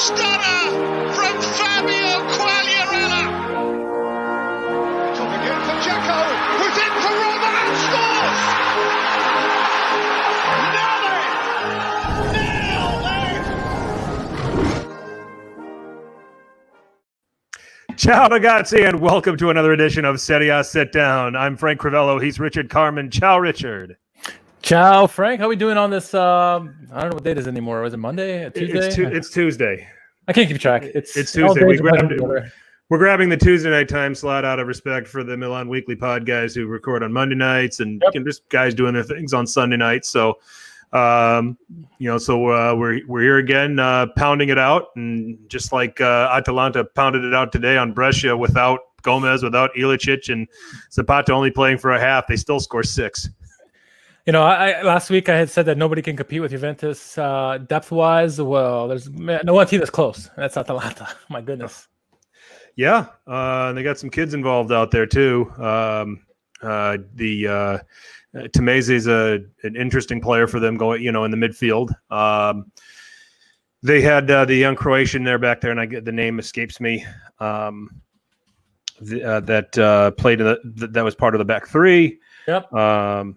stunner from Fabio Quagliarella. Top again for Dzeko, who's in for Roma and scores. Ciao ragazzi, and welcome to another edition of Serie Sitdown. I'm Frank Crivello. He's Richard Kharman. Ciao, Richard. Ciao, Frank. How are we doing on this? I don't know what date it is anymore. Was it Monday? Tuesday? It's Tuesday. I can't keep track. It's Tuesday. We're grabbing the Tuesday night time slot out of respect for the Milan Weekly Pod guys who record on Monday nights and just guys doing their things on Sunday nights. So, we're here again, pounding it out, and just like Atalanta pounded it out today on Brescia without Gomez, without Ilicic, and Zapata only playing for a half, they still score 6. You know, last week I had said that nobody can compete with Juventus depth-wise. Well, there's no one team that's close. That's Atalanta. My goodness. Yeah, they got some kids involved out there too. Tameze is an interesting player for them going, in the midfield. They had the young Croatian back there, and the name escapes me. That played that was part of the back three. Yep.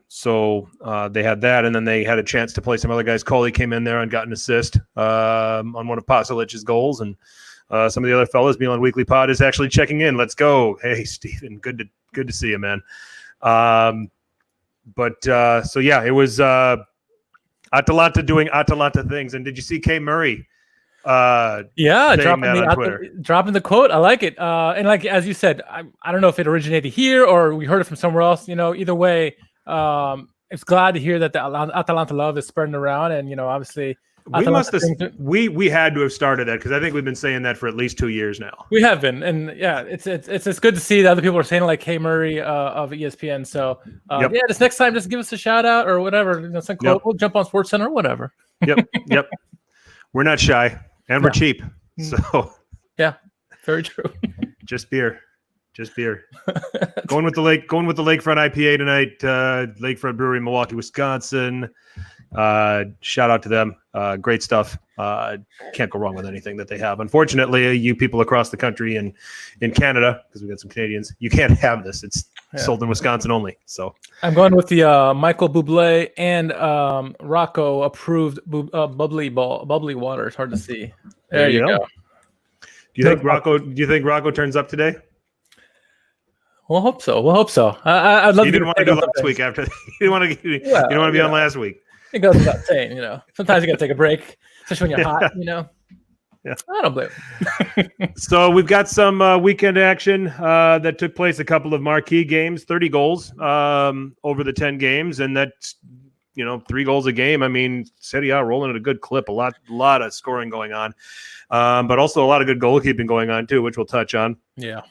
So they had that, and then they had a chance to play some other guys. Coley came in there and got an assist on one of Pasalic's goals, and some of the other fellas. Milan Weekly Pod is actually checking in. Let's go. Hey, Stephen, good to see you, man. It was Atalanta doing Atalanta things. And did you see Kay Murray? Dropping the quote. I like it. And like as you said, I don't know if it originated here or we heard it from somewhere else. Either way, it's glad to hear that the Atalanta love is spreading around, and obviously. We had to have started that, because I think we've been saying that for at least 2 years now. We have been, and yeah, it's good to see that other people are saying like Kay Murray of ESPN. So this next time, just give us a shout out or whatever. We'll jump on SportsCenter or whatever. Yep. We're not shy, and we're cheap. So yeah, very true. Just beer. Going with the Lakefront IPA tonight. Lakefront Brewery, Milwaukee, Wisconsin. Shout out to them. Great stuff. Can't go wrong with anything that they have. Unfortunately, you people across the country and in Canada, because we've got some Canadians, you can't have this. It's sold in Wisconsin only. So I'm going with the Michael Bublé and Rocco approved bubbly water. It's hard to see. There you go. Do you think Rocco turns up today? We'll hope so. I'd love. You didn't want to do last week after. You didn't want to be on last week. It goes without saying, Sometimes you got to take a break, especially when you're hot, Yeah. I don't blame it. So we've got some weekend action that took place, a couple of marquee games, 30 goals over the 10 games, and that's 3 goals a game. I mean, Serie rolling at a good clip, a lot of scoring going on, but also a lot of good goalkeeping going on too, which we'll touch on. Yeah.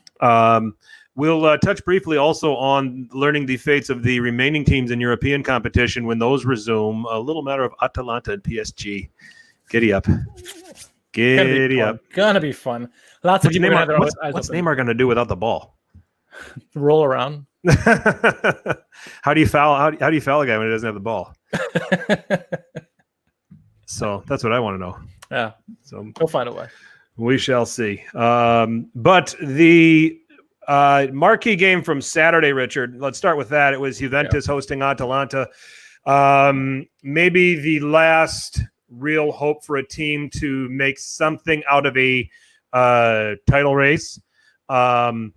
We'll touch briefly also on learning the fates of the remaining teams in European competition when those resume. A little matter of Atalanta and PSG. Giddy up. Gonna be fun. Lots of people. What's Neymar going to do without the ball? Roll around. How do you foul? How do you foul a guy when he doesn't have the ball? So that's what I want to know. Yeah. So he'll find a way. We shall see. But the marquee game from Saturday, Richard. Let's start with that. It was Juventus hosting Atalanta. Maybe the last real hope for a team to make something out of a title race. And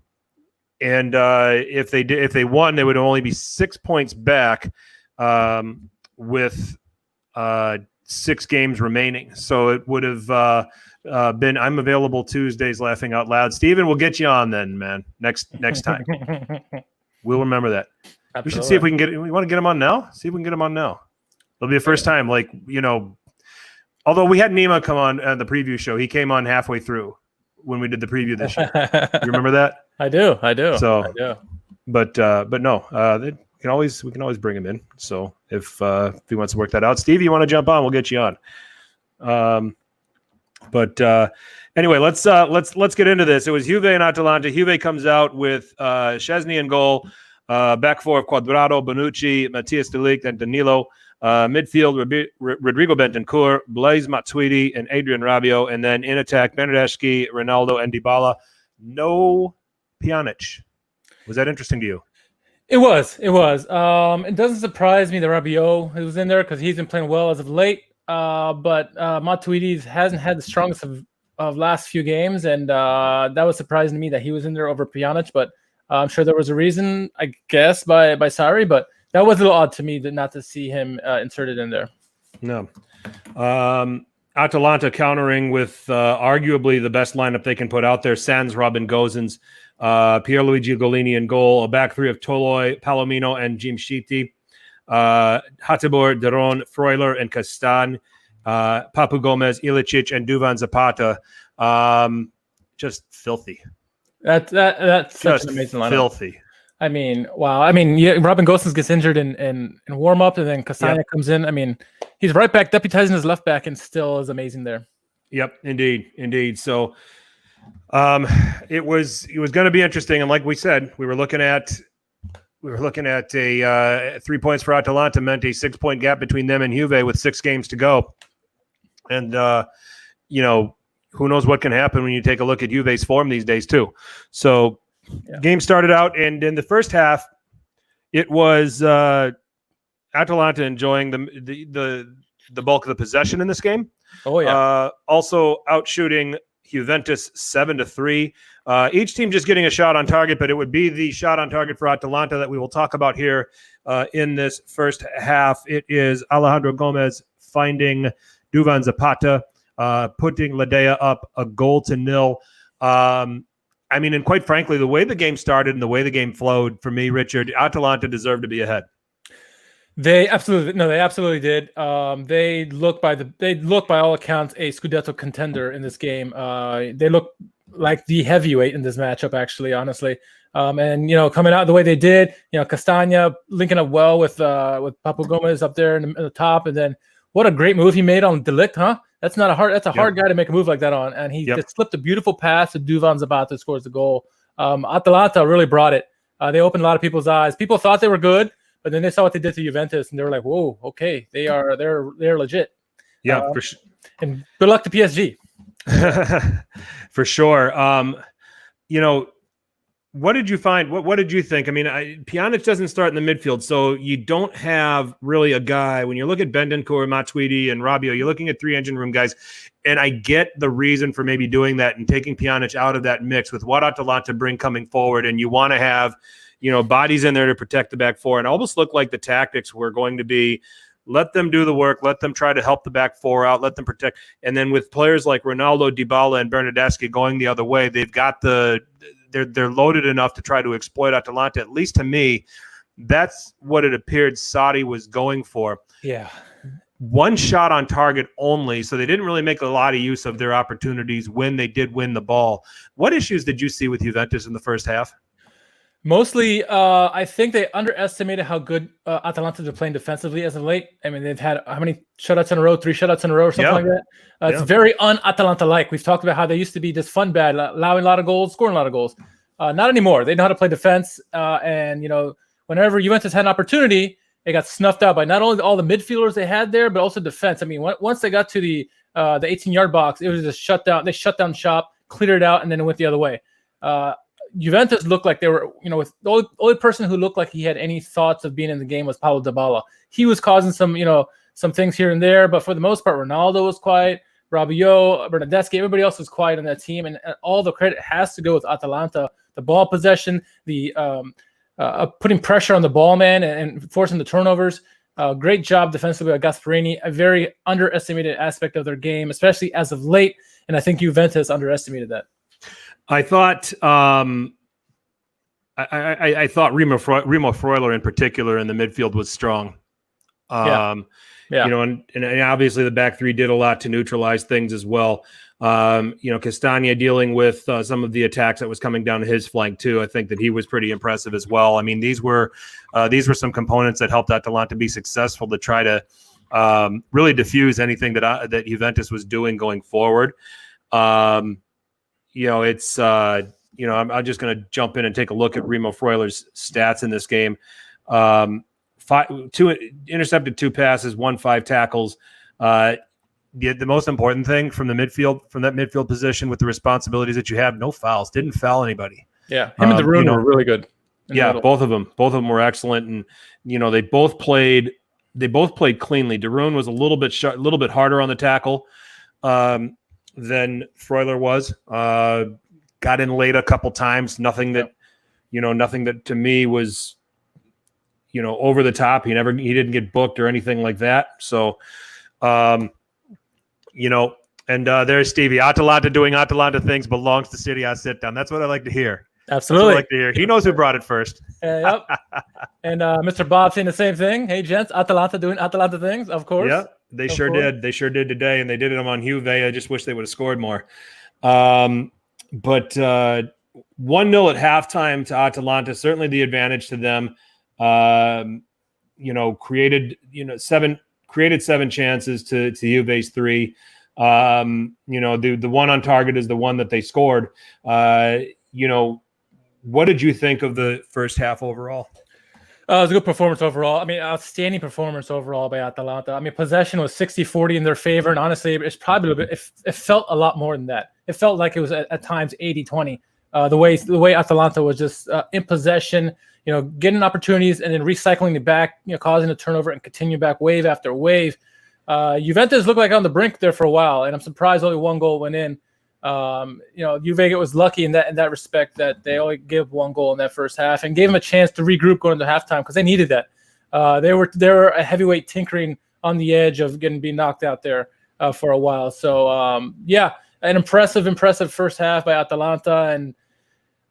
if they won, they would only be 6 points back with 6 games remaining. So it would have been. I'm available Tuesdays, laughing out loud. Steven, we'll get you on then, man. Next time, we'll remember that. Absolutely. We should see if we can get. We want to get him on now. See if we can get him on now. It'll be the first time. Although we had Nima come on the preview show, he came on halfway through when we did the preview this year. You remember that? I do. So, I do. But no, we can always bring him in. So if he wants to work that out, Steve, you want to jump on? We'll get you on. Anyway, let's get into this. It was Juve and Atalanta. Juve comes out with Szczesny in goal, back four of Quadrado, Bonucci, Matthias de Ligt, and Danilo. Midfield, Rodrigo Bentancur, Blaise Matuidi, and Adrian Rabiot. And then in attack, Bernardeschi, Ronaldo, and Dybala. No Pjanic. Was that interesting to you? It was. It doesn't surprise me that Rabiot was in there because he's been playing well as of late. But Matuidi hasn't had the strongest of last few games, and that was surprising to me that he was in there over Pjanic. But I'm sure there was a reason, I guess, by Sarri. But that was a little odd to me not to see him inserted in there. No. Atalanta countering with arguably the best lineup they can put out there. Sans, Robin Gosens, Pierluigi Golini in goal, a back three of Toloi, Palomino, and Jimshiti. Hatibor, Deron, Freuler, and Castan. Papu Gomez, Ilicic, and Duvan Zapata. Just filthy. That's such an amazing lineup. Filthy. I mean, wow. I mean, yeah, Robin Gosens gets injured in warm up, and then Castagna comes in. I mean, he's right back, deputizing his left back, and still is amazing there. Yep, indeed. So, it was going to be interesting, and like we said, we were looking at a 3 points for Atalanta meant a 6-point gap between them and Juve with 6 games to go, and who knows what can happen when you take a look at Juve's form these days too. So. Yeah. Game started out, and in the first half, it was Atalanta enjoying the bulk of the possession in this game. Oh yeah. Also outshooting Juventus 7-3. Each team just getting a shot on target, but it would be the shot on target for Atalanta that we will talk about here in this first half. It is Alejandro Gomez finding Duvan Zapata, putting Ledea up 1-0. I mean, and quite frankly, the way the game started and the way the game flowed, for me, Richard, Atalanta deserved to be ahead. They absolutely did. They look by all accounts a Scudetto contender in this game. They look like the heavyweight in this matchup, actually, honestly. And coming out the way they did, Castagna linking up well with Papu Gomez up there in the top, and then what a great move he made on De Ligt, huh? That's a hard guy to make a move like that on, and he just slipped a beautiful pass to Duvan Zapata, scores the goal. Atalanta really brought it. They opened a lot of people's eyes. People thought they were good, but then they saw what they did to Juventus, and they were like, "Whoa, okay, they're legit." Yeah, for sure. And good luck to PSG. For sure. What did you find? What did you think? I mean, Pjanic doesn't start in the midfield, so you don't have really a guy. When you look at Bentancur, Matuidi, and Rabiot, you're looking at 3 engine room guys. And I get the reason for maybe doing that and taking Pjanic out of that mix with what Atalanta bring coming forward. And you want to have, bodies in there to protect the back four. And it almost looked like the tactics were going to be, let them do the work, let them try to help the back four out, let them protect. And then with players like Ronaldo, Dybala, and Bernardeschi going the other way, they've got they're loaded enough to try to exploit Atalanta. At least to me, that's what it appeared Sarri was going for. Yeah. One shot on target only, so they didn't really make a lot of use of their opportunities when they did win the ball. What issues did you see with Juventus in the first half? Mostly, I think they underestimated how good Atalanta are playing defensively as of late. I mean, they've had how many shutouts in a row? 3 shutouts in a row or something like that. It's very un-Atalanta-like. We've talked about how they used to be just fun bad, allowing a lot of goals, scoring a lot of goals. Not anymore. They know how to play defense. And whenever Juventus had an opportunity, they got snuffed out by not only all the midfielders they had there, but also defense. I mean, once they got to the 18-yard box, it was just shut down. They shut down shop, cleared it out, and then it went the other way. Juventus looked like they were, with the only person who looked like he had any thoughts of being in the game was Paulo Dybala. He was causing some things here and there, but for the most part, Ronaldo was quiet, Rabiot, Bernardeschi, everybody else was quiet on that team, and all the credit has to go with Atalanta. The ball possession, the putting pressure on the ball man and forcing the turnovers. Great job defensively by Gasperini, a very underestimated aspect of their game, especially as of late, and I think Juventus underestimated that. I thought I thought Remo Freuler in particular in the midfield was strong. And obviously the back three did a lot to neutralize things as well. Castagna dealing with some of the attacks that was coming down his flank too. I think that he was pretty impressive as well. I mean, these were some components that helped Atalanta be successful to try to really diffuse anything that Juventus was doing going forward. It's I'm just going to jump in and take a look at Remo Freuler's stats in this game. intercepted 2 passes, won 5 tackles. The most important thing from that midfield position with the responsibilities that you have, no fouls, didn't foul anybody. Yeah, him and Darun were really good. Yeah, both of them were excellent, and they both played cleanly. Darun was a little bit harder on the tackle than Freuler was. Got in late a couple times. Nothing that to me was over the top. He didn't get booked or anything like that. So. And there's Stevie. Atalanta doing Atalanta things belongs to City on Sitdown. That's what I like to hear. Absolutely. I like to hear. He knows who brought it first. Yep. And Mr. Bob saying the same thing. Hey, gents, Atalanta doing Atalanta things, of course. Yeah, they sure did. They sure did today, and they did it on Juve. I just wish they would have scored more. But 1-0 at halftime to Atalanta, certainly the advantage to them. Created 7 chances to Juve's 3. The one on target is the one that they scored. What did you think of the first half overall? It was a good performance overall. I mean, outstanding performance overall by Atalanta. I mean, possession was 60-40 in their favor, and honestly, it's probably a little bit. It felt a lot more than that. It felt like it was at times 80-20. The way Atalanta was just in possession, getting opportunities and then recycling it back, causing a turnover and continue back wave after wave. Juventus looked like on the brink there for a while, and I'm surprised only 1 goal went in. Juve was lucky in that respect that they only gave 1 goal in that first half and gave them a chance to regroup going into halftime because they needed that. They were a heavyweight tinkering on the edge of being knocked out there for a while. So an impressive first half by Atalanta, and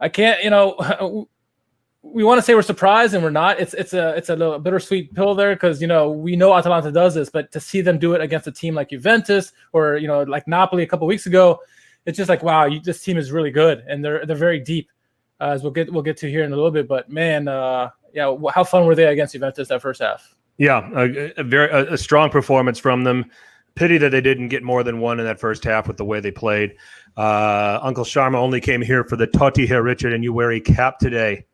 I can't, we want to say we're surprised and we're not. It's a little bittersweet pill there because we know Atalanta does this, but to see them do it against a team like Juventus or like Napoli a couple weeks ago, it's just like, wow, this team is really good and they're very deep, as we'll get to here in a little bit. But man, how fun were they against Juventus that first half? Yeah, a strong performance from them. Pity that they didn't get more than 1 in that first half with the way they played. Uncle Sharma only came here for the Totti hair, Richard, and you wear a cap today.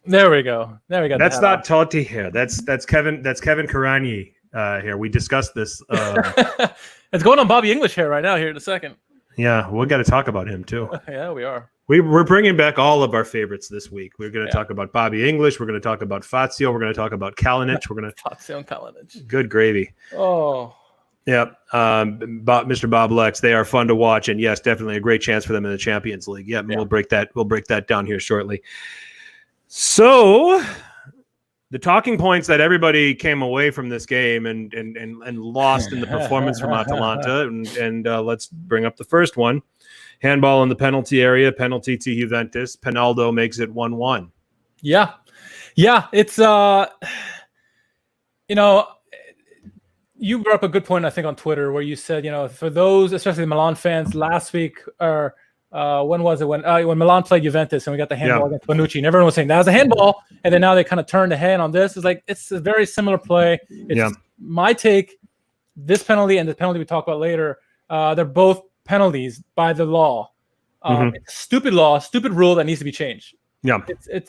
There we go. That's not Totti hair. That's Kevin Karani here. We discussed this. It's going on Bobby English hair right now here in a second. Yeah, we got to talk about him too. Yeah, we are. We're bringing back all of our favorites this week. We're going to talk about Bobby English. We're going to talk about Fazio. We're going to talk about Kalinic. We're going to Fazio and Kalinic. Good gravy. Oh. Yeah, Mr. Bob Lex. They are fun to watch, and yes, definitely a great chance for them in the Champions League. Yeah. We'll break that down here shortly. So, the talking points that everybody came away from this game and lost in the performance from Atalanta, and let's bring up the first one. Handball in the penalty area, penalty to Juventus. Penaldo makes it 1-1. Yeah, it's you brought up a good point, I think, on Twitter where you said, for those, especially the Milan fans, last week or when was it when Milan played Juventus and we got the handball against Bonucci, and everyone was saying that was a handball, and then now they kind of turned the hand on this. It's like it's a very similar play. It's my take. This penalty and the penalty we talk about later, they're both penalties by the law. It's a stupid law, stupid rule that needs to be changed. Yeah,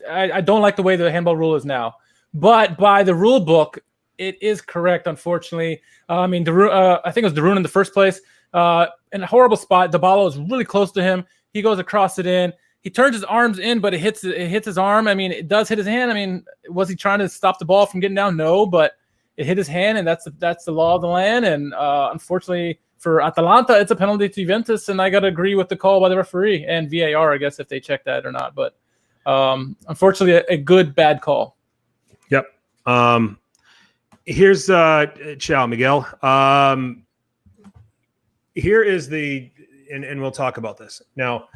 I don't like the way the handball rule is now, but by the rule book, it is correct. Unfortunately, I think it was Darun in the first place. In a horrible spot, Dybala is really close to him. He goes across it in. He turns his arms in, but it hits his arm. I mean, it does hit his hand. I mean, was he trying to stop the ball from getting down? No, but it hit his hand, and that's the law of the land. And unfortunately for Atalanta, it's a penalty to Juventus, and I got to agree with the call by the referee and VAR, I guess, if they check that or not. But unfortunately, a good bad call. Yep. Here's Ciao, Miguel. Here is and we'll talk about this. Now,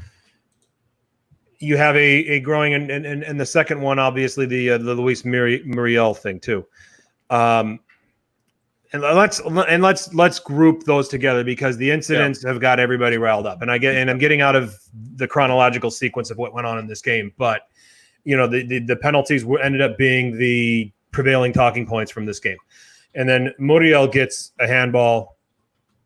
you have a growing, and the second one, obviously, the Luis Muriel thing, too. And let's group those together because the incidents have got everybody riled up. And I'm getting out of the chronological sequence of what went on in this game, but the penalties ended up being the prevailing talking points from this game. And then Muriel gets a handball,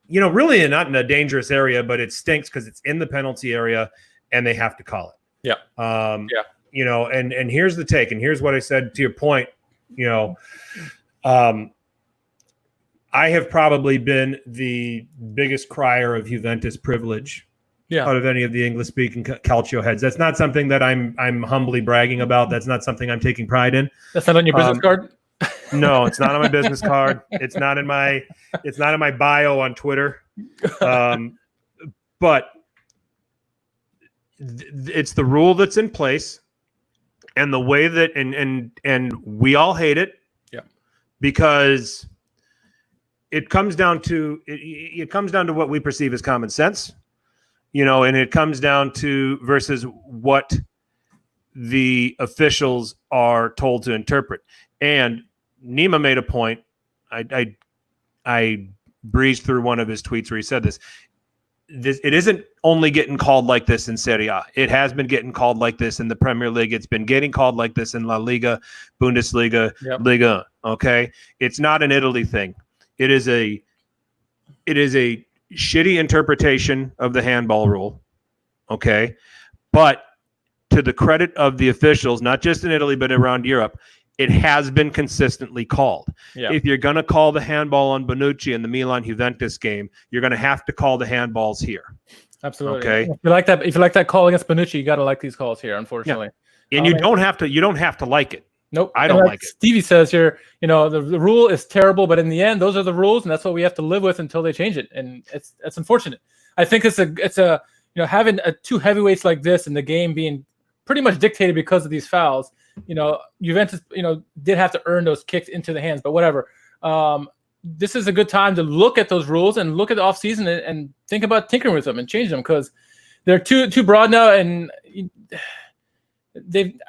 really not in a dangerous area, but it stinks because it's in the penalty area and they have to call it. Yeah. and here's the take, and here's what I said to your point. I have probably been the biggest crier of Juventus privilege out of any of the English-speaking Calcio heads. That's not something that I'm humbly bragging about. That's not something I'm taking pride in. That's not on your business card? No, it's not on my business card. It's not in my bio on Twitter. But it's the rule that's in place, and the way that and we all hate it. Yeah. Because it comes down to what we perceive as common sense, and it comes down to versus what the officials are told to interpret. And Nima made a point. I breezed through one of his tweets where he said this. It isn't only getting called like this in Serie A. It has been getting called like this in the Premier League. It's been getting called like this in La Liga, Bundesliga, Liga. Okay, it's not an Italy thing. It is a shitty interpretation of the handball rule. Okay, but to the credit of the officials, not just in Italy but around Europe, it has been consistently called. Yeah. If you're going to call the handball on Bonucci in the Milan-Juventus game, you're going to have to call the handballs here. Absolutely. Okay. If you like that call against Bonucci, you got to like these calls here, unfortunately. Yeah. And you don't have to like it. Nope. I don't like it. Stevie says here, the rule is terrible, but in the end, those are the rules, and that's what we have to live with until they change it. And it's unfortunate. I think it's a having two heavyweights like this and the game being pretty much dictated because of these fouls. Juventus, did have to earn those kicks into the hands, but whatever. This is a good time to look at those rules and look at the offseason and think about tinkering with them and change them, because they're too broad now, and I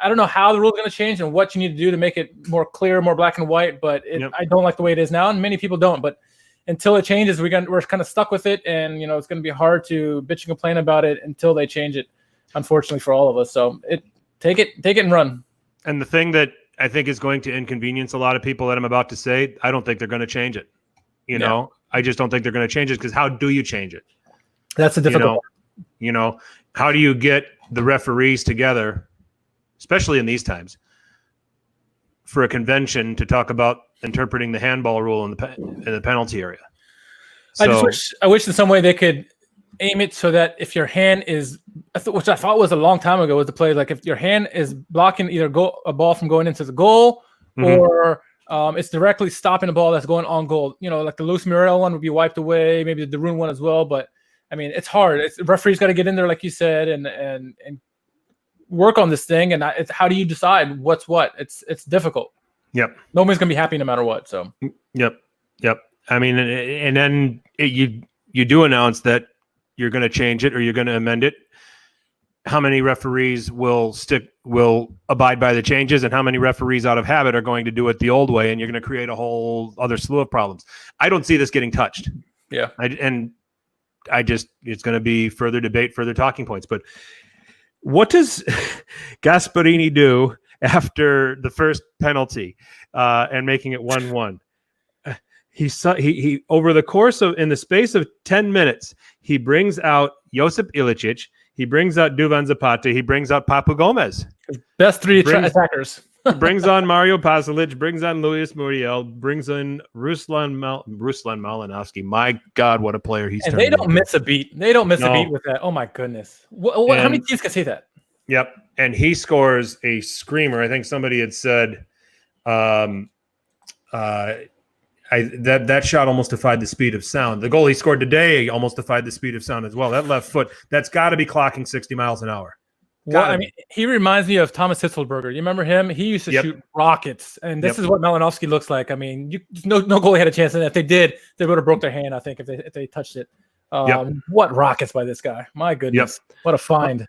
don't know how the rules are going to change and what you need to do to make it more clear, more black and white, but I don't like the way it is now, and many people don't. But until it changes, we're kind of stuck with it, and it's going to be hard to bitch and complain about it until they change it, unfortunately for all of us. So take it and run. And the thing that I think is going to inconvenience a lot of people that I'm about to say, I don't think they're going to change it. I just don't think they're going to change it, because how do you change it? That's a difficult part. How do you get the referees together, especially in these times, for a convention to talk about interpreting the handball rule in the penalty area? So, I wish in some way they could aim it so that if your hand is, which I thought was a long time ago, was the play, like if your hand is blocking either a ball from going into the goal, or it's directly stopping a ball that's going on goal. Like the Luis Muriel one would be wiped away, maybe the Darun one as well. But I mean, it's hard. The referee's got to get in there, like you said, and work on this thing. And it's how do you decide what's what? It's difficult. Yep. Nobody's gonna be happy no matter what. So. Yep. I mean, and then you do announce that you're going to change it or you're going to amend it. How many referees will abide by the changes, and how many referees out of habit are going to do it the old way, and you're going to create a whole other slew of problems. I don't see this getting touched. Yeah. It's going to be further debate, further talking points. But what does Gasparini do after the first penalty and making it 1-1? He over the course of, in the space of 10 minutes, he brings out Josip Ilicic, he brings out Duvan Zapata, he brings out Papu Gomez. Best three attackers. Brings on Mario Pasalic, brings on Luis Muriel, brings in Ruslan Malinovsky. My God, what a player he's turned. And they don't miss a beat. They don't miss a beat with that. Oh my goodness. How many teams can say that? Yep. And he scores a screamer. I think somebody had said that shot almost defied the speed of sound. The goal he scored today almost defied the speed of sound as well. That left foot, that's got to be clocking 60 miles an hour. Well, I mean, he reminds me of Thomas Hitzelberger. You remember him? He used to shoot rockets, and this is what Malinovsky looks like. I mean, no goalie had a chance, and if they did, they would have broke their hand, I think, if they touched it. What rockets by this guy. My goodness. What a find.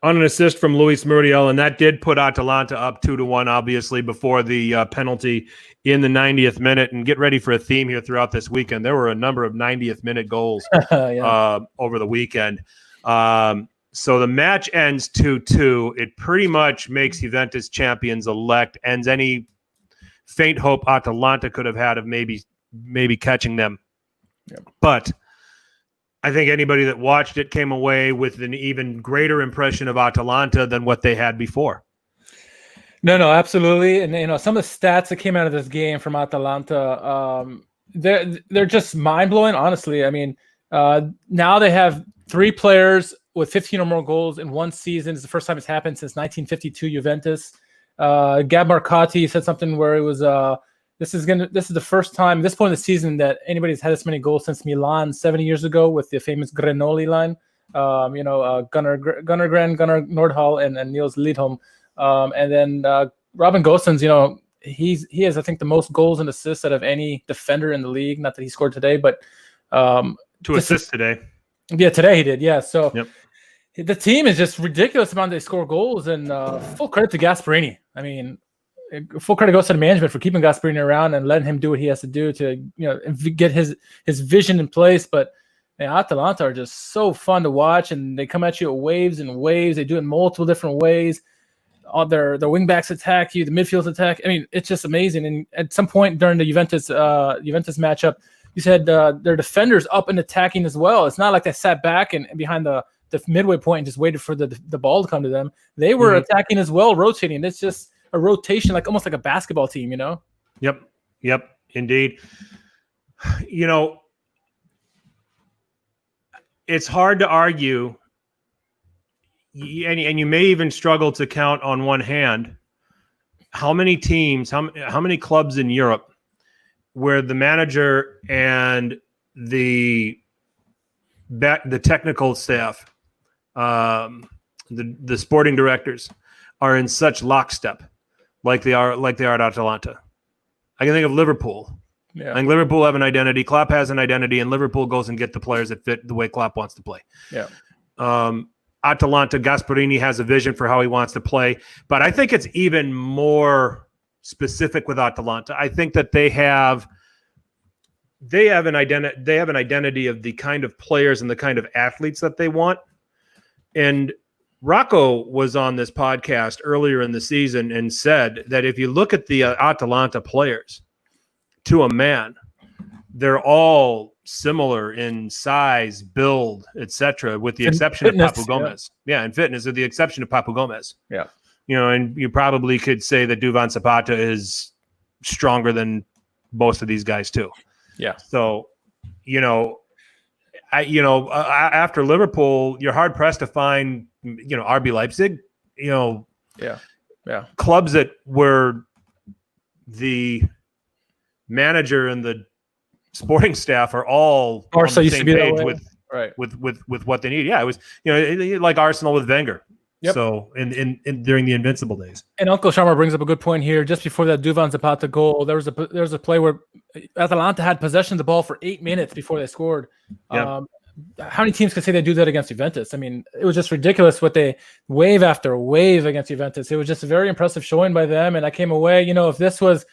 On an assist from Luis Muriel, and that did put Atalanta up 2-1, obviously, before the penalty in the 90th minute. And get ready for a theme here throughout this weekend. There were a number of 90th minute goals over the weekend. So the match ends 2-2. It pretty much makes Juventus champions elect, ends any faint hope Atalanta could have had of maybe catching them. But I think anybody that watched it came away with an even greater impression of Atalanta than what they had before. No, absolutely. And some of the stats that came out of this game from Atalanta, they're just mind blowing. Honestly, I mean, now they have 3 players with 15 or more goals in one season. It's the first time it's happened since 1952 Juventus. Gab Marcotti said something where it was this is the first time at this point in the season that anybody's had this many goals since Milan 70 years ago with the famous Grenoli line. Gunnar Gren, Gunnar Nordhall, and Niels Lidholm. And then Robin Gosens, he has, I think, the most goals and assists out of any defender in the league. Not that he scored today, but 2 assists today. Yeah, today he did. Yeah, so yep. The team is just ridiculous amount they score goals, and full credit to Gasperini. I mean, full credit goes to the management for keeping Gasperini around and letting him do what he has to do to get his vision in place. But Atalanta are just so fun to watch, and they come at you at waves and waves. They do it in multiple different ways. All their wing backs attack you, the midfields attack. I mean, it's just amazing. And at some point during the Juventus matchup, you said their defenders up and attacking as well. It's not like they sat back and behind the midway point and just waited for the ball to come to them. They were attacking as well, rotating. It's just a rotation, like almost like a basketball team, Yep, indeed. It's hard to argue, and you may even struggle to count on one hand how many teams, how many clubs in Europe where the manager and the technical staff, the sporting directors are in such lockstep like they are at Atalanta. I can think of Liverpool. Yeah. I think Liverpool have an identity. Klopp has an identity, and Liverpool goes and get the players that fit the way Klopp wants to play. Yeah. Atalanta, Gasperini has a vision for how he wants to play, but I think it's even more specific with Atalanta. I think that they have an identity. They have an identity of the kind of players and the kind of athletes that they want. And Rocco was on this podcast earlier in the season and said that if you look at the Atalanta players to a man, they're all similar in size, build, etc., with the exception of Papu Gomez. Yeah, and fitness, with the exception of Papu Gomez. Yeah. And you probably could say that Duvan Zapata is stronger than most of these guys too. Yeah. So, after Liverpool, you're hard pressed to find, RB Leipzig, clubs that were the manager and the sporting staff are all on the same page with what they need. Yeah, it was like Arsenal with Wenger. Yep. So in during the Invincible days. And Uncle Sharma brings up a good point here. Just before that Duvan Zapata goal, there was a play where Atalanta had possession of the ball for 8 minutes before they scored. Yep. How many teams could say they do that against Juventus? I mean, it was just ridiculous what they wave after wave against Juventus. It was just a very impressive showing by them. And I came away, if this was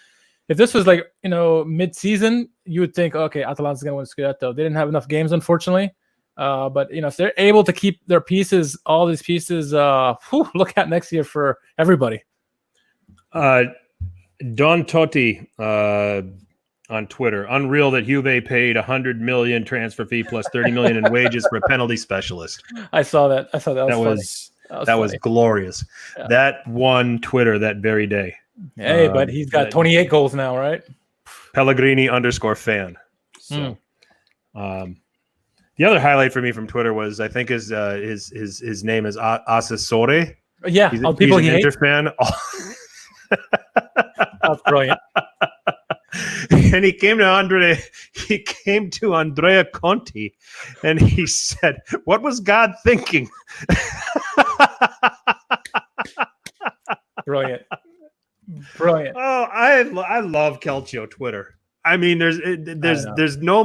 like, mid-season, you would think, okay, Atalanta's going to win Scudetto. They didn't have enough games, unfortunately. But, if they're able to keep their pieces, all these pieces, look at next year for everybody. Don Totti on Twitter. Unreal that Juve paid $100 million transfer fee plus $30 million in wages for a penalty specialist. I saw that. That was glorious. Yeah. That won Twitter that very day. Hey, but he's got 28 goals now, right? Pellegrini_fan. So, the other highlight for me from Twitter was, I think his name is Assessore. Yeah, he's an Inter fan. That's brilliant. And he came to Andrea Conti, and he said, "What was God thinking?" Brilliant. Oh, I love Calcio Twitter. I mean, there's no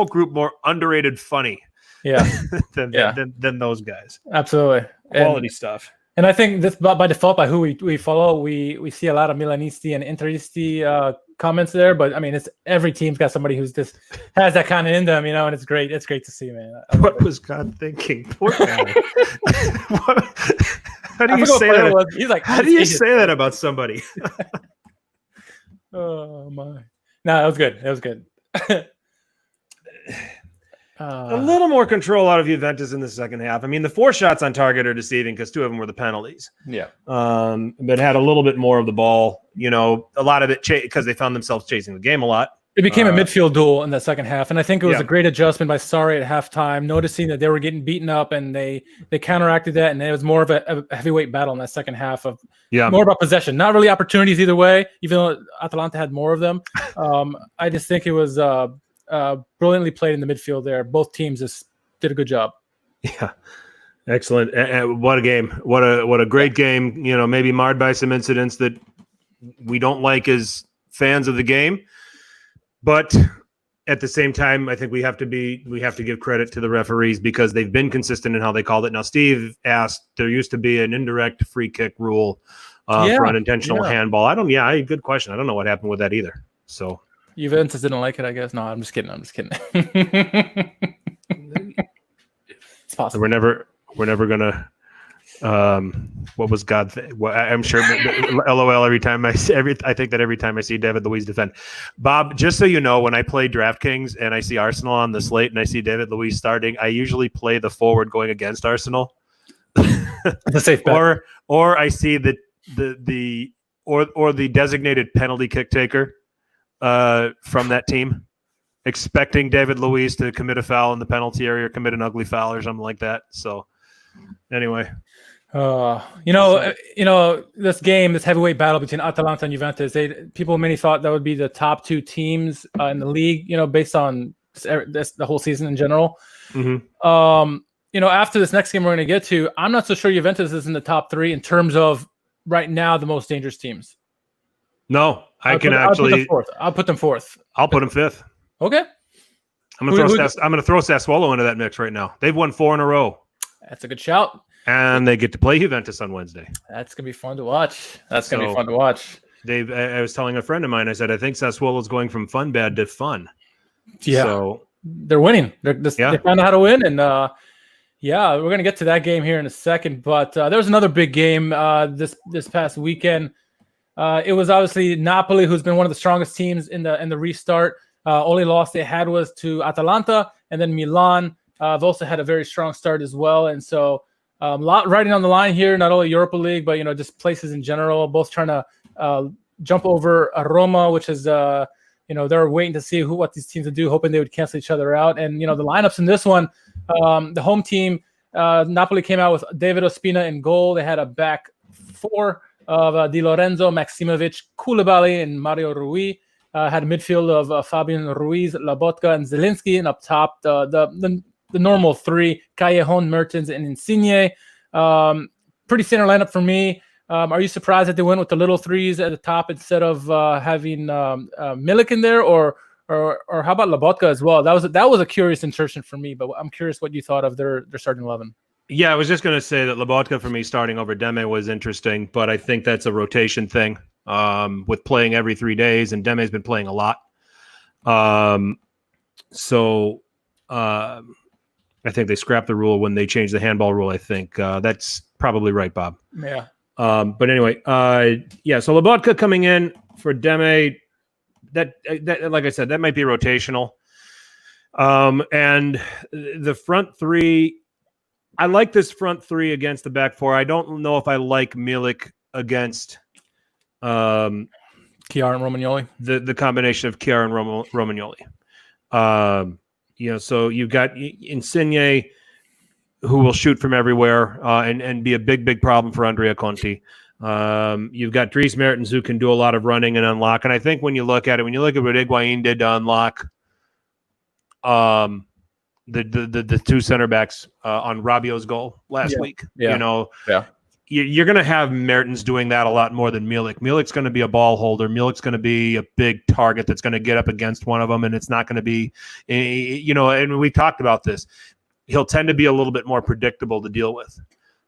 group more underrated funny. Yeah. than those guys. Absolutely. Quality stuff. And I think this by default, by who we follow, we see a lot of Milanisti and Interisti comments there. But I mean, it's every team's got somebody who's just has that kind of in them, and it's great. It's great to see, man. What was God thinking? Poor guy. How do you say that? He's like, how do you say that about somebody? Oh my! No, that was good. A little more control out of Juventus in the second half. I mean, the 4 shots on target are deceiving because 2 of them were the penalties. Yeah. But had a little bit more of the ball. A lot of it because they found themselves chasing the game a lot. It became a midfield duel in the second half, and I think it was a great adjustment by Sarri at halftime, noticing that they were getting beaten up, and they counteracted that, and it was more of a heavyweight battle in that second half of more about possession, not really opportunities either way, even though Atalanta had more of them. I just think it was brilliantly played in the midfield there. Both teams just did a good job. Yeah, excellent. What a game. What a great game, maybe marred by some incidents that we don't like as fans of the game. But at the same time, I think we have to give credit to the referees because they've been consistent in how they called it. Now, Steve asked, there used to be an indirect free kick rule for unintentional handball. Good question. I don't know what happened with that either. So Juventus didn't like it, I guess. No, I'm just kidding. It's possible. We're never gonna. What was God? I'm sure. LOL. Every time I think that every time I see David Luiz defend, Bob. Just so you know, when I play DraftKings and I see Arsenal on the slate and I see David Luiz starting, I usually play the forward going against Arsenal. That's a safe bet. Or I see the designated penalty kick taker from that team, expecting David Luiz to commit a foul in the penalty area or commit an ugly foul or something like that. So, anyway. This game, this heavyweight battle between Atalanta and Juventus, people many thought that would be the top 2 teams in the league, based on the whole season in general. Mm-hmm. After this next game we're going to get to, I'm not so sure Juventus is in the top 3 in terms of right now the most dangerous teams. No, I'll put them fourth. I'll put them 5th. Okay. I'm going to throw Sassuolo into that mix right now. They've won 4 in a row. That's a good shout. And they get to play Juventus on Wednesday. That's going to be fun to watch. I was telling a friend of mine, I said, I think Sassuolo is going from fun bad to fun. Yeah. So they're winning. They found out how to win. And we're going to get to that game here in a second. But there was another big game this past weekend. It was obviously Napoli, who's been one of the strongest teams in the restart. Only loss they had was to Atalanta, and then Milan. I've also had a very strong start as well. And so a lot riding on the line here, not only Europa League, but, just places in general, both trying to jump over Roma, which is, they're waiting to see what these teams would do, hoping they would cancel each other out. And, the lineups in this one, the home team, Napoli came out with David Ospina in goal. They had a back 4 of Di Lorenzo, Maximovic, Koulibaly, and Mario Rui. Had a midfield of Fabian Ruiz, Lobotka, and Zielinski, and up top the normal 3, Callejon, Mertens, and Insigne. Pretty standard lineup for me. Are you surprised that they went with the little 3s at the top instead of having Milik in there, or how about Lobotka as well? That was a curious insertion for me, but I'm curious what you thought of their starting 11. Yeah, I was just going to say that Lobotka for me starting over Deme was interesting, but I think that's a rotation thing with playing every 3 days, and Deme's been playing a lot. I think they scrapped the rule when they changed the handball rule. I think that's probably right, Bob. Yeah. But anyway, so Lobotka coming in for Deme, that like I said, that might be rotational. And the front 3, I like this front 3 against the back 4. I don't know if I like Milik against Chiara and Romagnoli. The combination of Chiara and Romagnoli. So you've got Insigne, who will shoot from everywhere and be a big problem for Andrea Conti. You've got Dries Mertens, who can do a lot of running and unlock. And I think when you look at what Higuain did to unlock the 2 center backs on Rabiot's goal last week, you're going to have Mertens doing that a lot more than Milik. Milik's going to be a ball holder. Milik's going to be a big target that's going to get up against one of them, and it's not going to be, and we talked about this. He'll tend to be a little bit more predictable to deal with,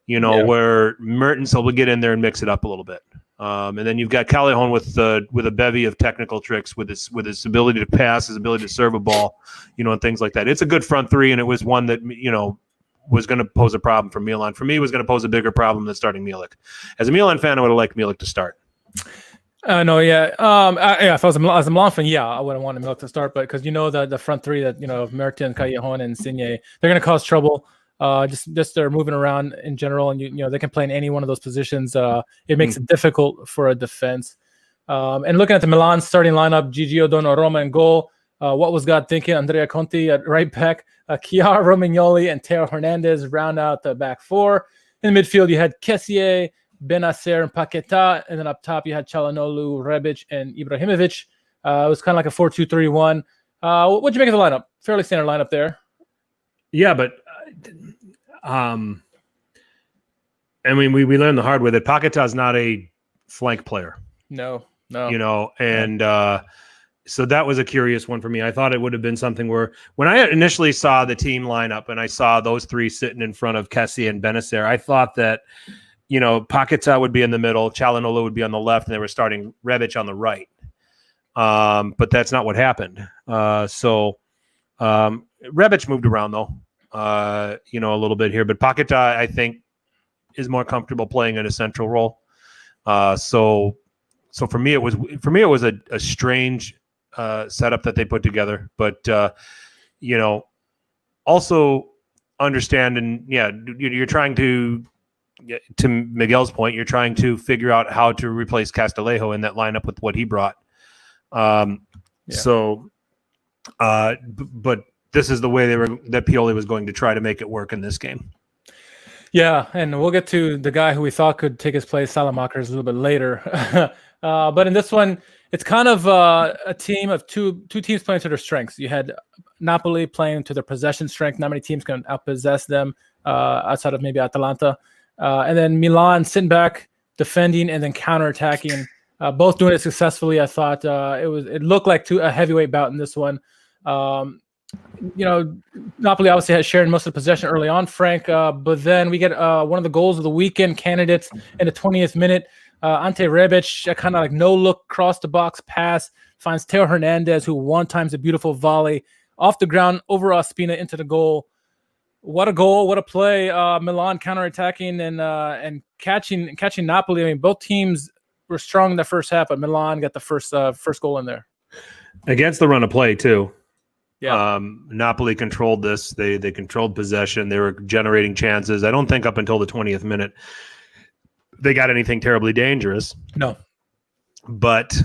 where Mertens will get in there and mix it up a little bit. And then you've got Callejon with a bevy of technical tricks with his ability to pass, his ability to serve a ball, and things like that. It's a good front 3, and it was one that, was going to pose a problem for Milan. For me, it was going to pose a bigger problem than starting Milik. As a Milan fan, I would have liked Milik to start. No, yeah. If I was as a Milan fan, yeah, I wouldn't want Milk to start, but because the front three that Mertens, Callejon, and Insigne, they're going to cause trouble. Just they're moving around in general, and they can play in any one of those positions. It makes it difficult for a defense. And looking at the Milan starting lineup, Gigio Donnarumma in goal. What was God thinking? Andrea Conti at right back, Chiara Romagnoli and Teo Hernandez round out the back four. In the midfield, you had Kessié, Benacer, and Paquetá, and then up top you had Çalhanoğlu, Rebic, and Ibrahimovic. It was kind of like a 4-2-3-1. What'd you make of the lineup? Fairly standard lineup there. Yeah, but I mean, we learned the hard way that Paquetá is not a flank player. No. And so that was a curious one for me. I thought it would have been something where when I initially saw the team lineup and I saw those three sitting in front of Kessié and Benacer, I thought that, Paquetá would be in the middle, Çalhanoğlu would be on the left, and they were starting Rebic on the right. But that's not what happened. So Rebic moved around though, a little bit here, but Paquetá, I think, is more comfortable playing in a central role. So for me, it was a strange setup that they put together, but also understand, and you're trying to Miguel's point, you're trying to figure out how to replace Castillejo in that lineup with what he brought. But this is the way that Pioli was going to try to make it work in this game. Yeah, and we'll get to the guy who we thought could take his place, Salamakers, a little bit later. But in this one, it's kind of a team of two teams playing to their strengths. You had Napoli playing to their possession strength. Not many teams can outpossess them outside of maybe Atalanta. And then Milan sitting back, defending, and then counterattacking. Both doing it successfully. I thought it looked like a heavyweight bout in this one. Napoli obviously had shared most of the possession early on, Frank, but then we get one of the goals of the weekend candidates in the 20th minute. Ante Rebic, kind of like no-look cross-the-box pass, finds Teo Hernandez, who one-times a beautiful volley off the ground over Ospina into the goal. What a goal, what a play. Milan counterattacking and catching Napoli. I mean, both teams were strong in the first half, but Milan got the first goal in there. Against the run of play, too. Yeah. Napoli controlled this. They controlled possession. They were generating chances. I don't think up until the 20th minute they got anything terribly dangerous. No. But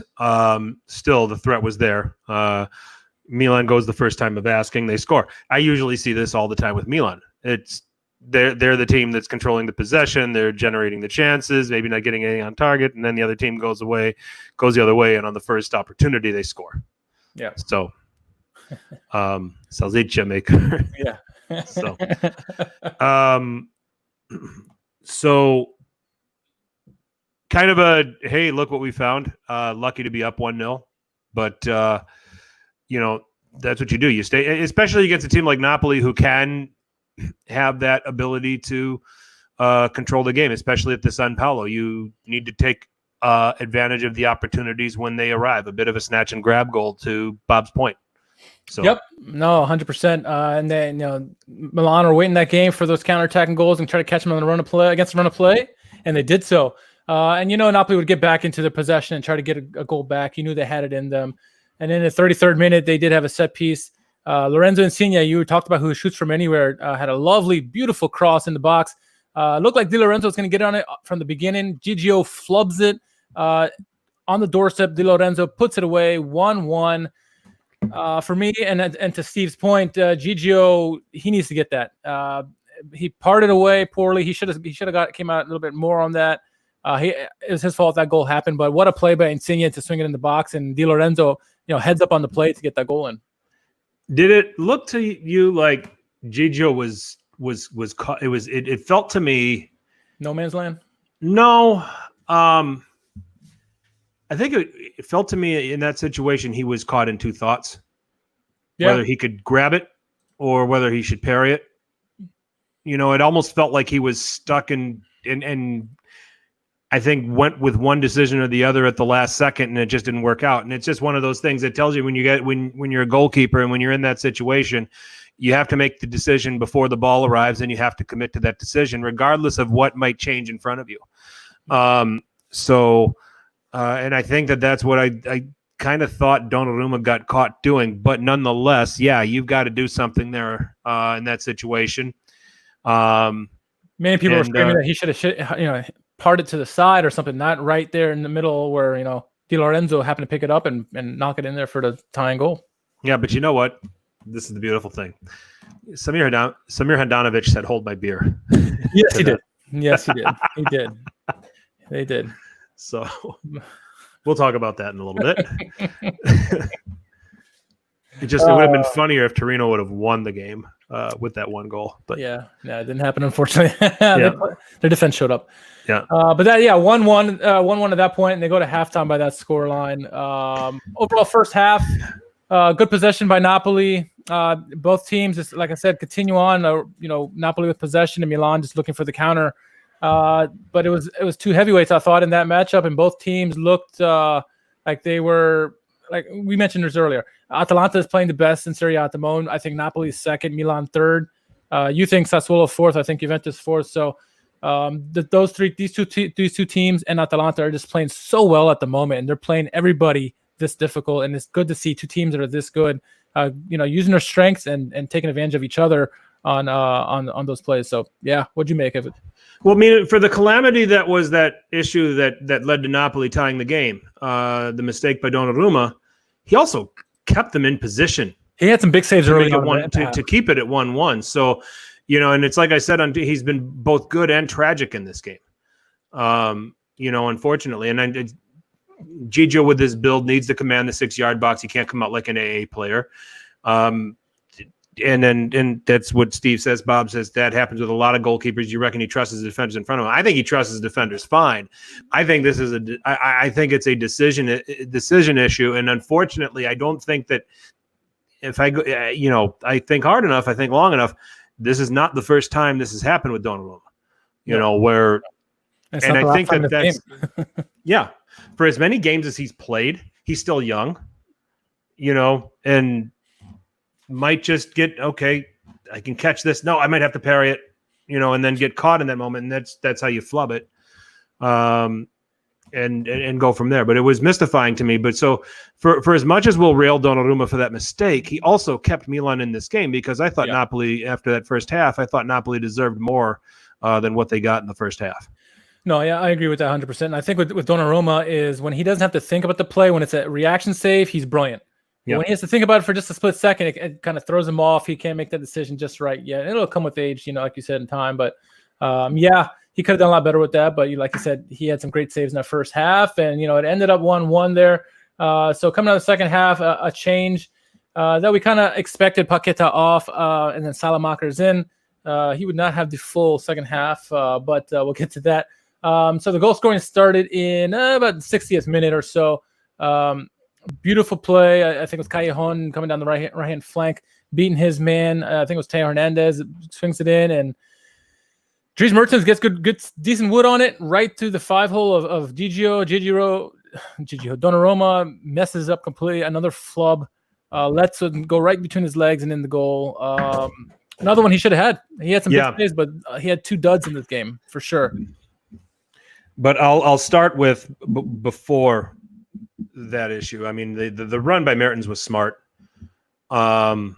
still, the threat was there. Milan goes the first time of asking. They score. I usually see this all the time with Milan. They're the team that's controlling the possession. They're generating the chances, maybe not getting anything on target, and then the other team goes the other way, and on the first opportunity, they score. Yeah. So Salsiccia maker. Yeah. So kind of a, hey, look what we found. Lucky to be up 1-0, but that's what you do. You stay, especially against a team like Napoli, who can have that ability to control the game, especially at the San Paolo. You need to take advantage of the opportunities when they arrive. A bit of a snatch and grab goal, to Bob's point. So. Yep. No, 100%. And then, Milan are waiting that game for those counterattacking goals and try to catch them on the run of play, against the run of play. And they did so. And Napoli would get back into their possession and try to get a goal back. You knew they had it in them. And in the 33rd minute, they did have a set piece. Lorenzo Insigne, you talked about who shoots from anywhere, had a lovely, beautiful cross in the box. Looked like Di Lorenzo was going to get on it from the beginning. Gigio flubs it on the doorstep. Di Lorenzo puts it away, 1-1. For me, and to Steve's point, Gigio, he needs to get that. He parted away poorly. He should have came out a little bit more on that. It was his fault that goal happened, but what a play by Insigne to swing it in the box, and Di Lorenzo, heads up on the plate to get that goal in. Did it look to you like Gigio was caught? It felt to me no man's land. No, I think it felt to me in that situation he was caught in two thoughts: whether he could grab it or whether he should parry it. It almost felt like he was stuck and I think went with one decision or the other at the last second, and it just didn't work out. And it's just one of those things that tells you when you're a goalkeeper and when you're in that situation, you have to make the decision before the ball arrives, and you have to commit to that decision, regardless of what might change in front of you. And I think that's what I kind of thought Donnarumma got caught doing. But nonetheless, yeah, you've got to do something there in that situation. Many people were screaming that he should have, parted to the side or something, not right there in the middle where, Di Lorenzo happened to pick it up and knock it in there for the tying goal. Yeah, but you know what? This is the beautiful thing. Samir Handanovic said, "Hold my beer." Yes, he did. Yes, he did. He did. They did. So we'll talk about that in a little bit. It would have been funnier if Torino would have won the game with that one goal. But yeah, it didn't happen, unfortunately. Their defense showed up. Yeah. But 1-1 at that point, and they go to halftime by that scoreline. Overall, first half, good possession by Napoli. Both teams, just like I said, continue on. Napoli with possession and Milan just looking for the counter. But it was two heavyweights, I thought, in that matchup, and both teams looked like they were, like we mentioned this earlier. Atalanta is playing the best in Serie A at the moment. I think Napoli is second, Milan third. You think Sassuolo fourth? I think Juventus fourth. So these two teams and Atalanta are just playing so well at the moment, and they're playing everybody this difficult. And it's good to see two teams that are this good, using their strengths and taking advantage of each other on those plays. So yeah, what'd you make of it? Well, I mean, for the calamity that was that issue that led to Napoli tying the game, the mistake by Donnarumma, he also kept them in position. He had some big saves early on to keep it at 1-1. So, and it's like I said, he's been both good and tragic in this game. Unfortunately, and Gigio with his build needs to command the 6-yard box. He can't come out like an AA player. And that's what Steve says. Bob says that happens with a lot of goalkeepers. You reckon he trusts his defenders in front of him? I think he trusts his defenders fine. I think this is I think it's a decision issue, and unfortunately, I don't think that if I go, I think hard enough, I think long enough. This is not the first time this has happened with Donnarumma. Where, and I think that's yeah. For as many games as he's played, he's still young. And might just get, okay, I can catch this. No, I might have to parry it, and then get caught in that moment. And that's how you flub it. And go from there. But it was mystifying to me. But so for as much as we'll rail Donnarumma for that mistake, he also kept Milan in this game, because I thought Napoli, after that first half, I thought Napoli deserved more than what they got in the first half. No, yeah, I agree with that 100%. And I think with Donnarumma is when he doesn't have to think about the play, when it's a reaction save, he's brilliant. Yeah. When he has to think about it for just a split second, it kind of throws him off. He can't make that decision just right yet. It'll come with age, like you said, in time. But he could have done a lot better with that. But like you said, he had some great saves in that first half, and it ended up 1-1 there. So coming out of the second half, a change that we kind of expected. Paqueta off, and then Salamaker's in. He would not have the full second half, but we'll get to that. So the goal scoring started in about the 60th minute or so. Beautiful play. I think it was Callejon coming down the right hand flank, beating his man. I think it was Teo Hernandez, swings it in, and Dries Mertens gets good, decent wood on it, right through the 5-hole of Gigio. Donnarumma messes up completely. Another flub, lets it go right between his legs and in the goal. Another one he should have had. He had some big plays, but he had two duds in this game for sure. But I'll start with before that issue. I mean, the run by Mertens was smart. And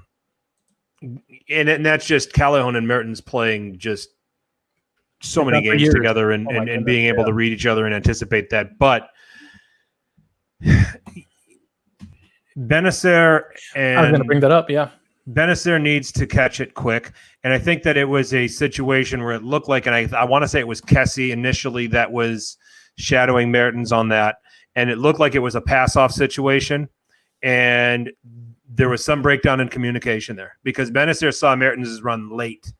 that's just Callejon and Mertens playing just so many games together and being able to read each other and anticipate that. But Benacer and I was going to bring that up. Yeah. Benacer needs to catch it quick. And I think that it was a situation where it looked like, and I want to say it was Kessie initially that was shadowing Mertens on that. And it looked like it was a pass-off situation. And there was some breakdown in communication there because Benacer saw Mertens' run late.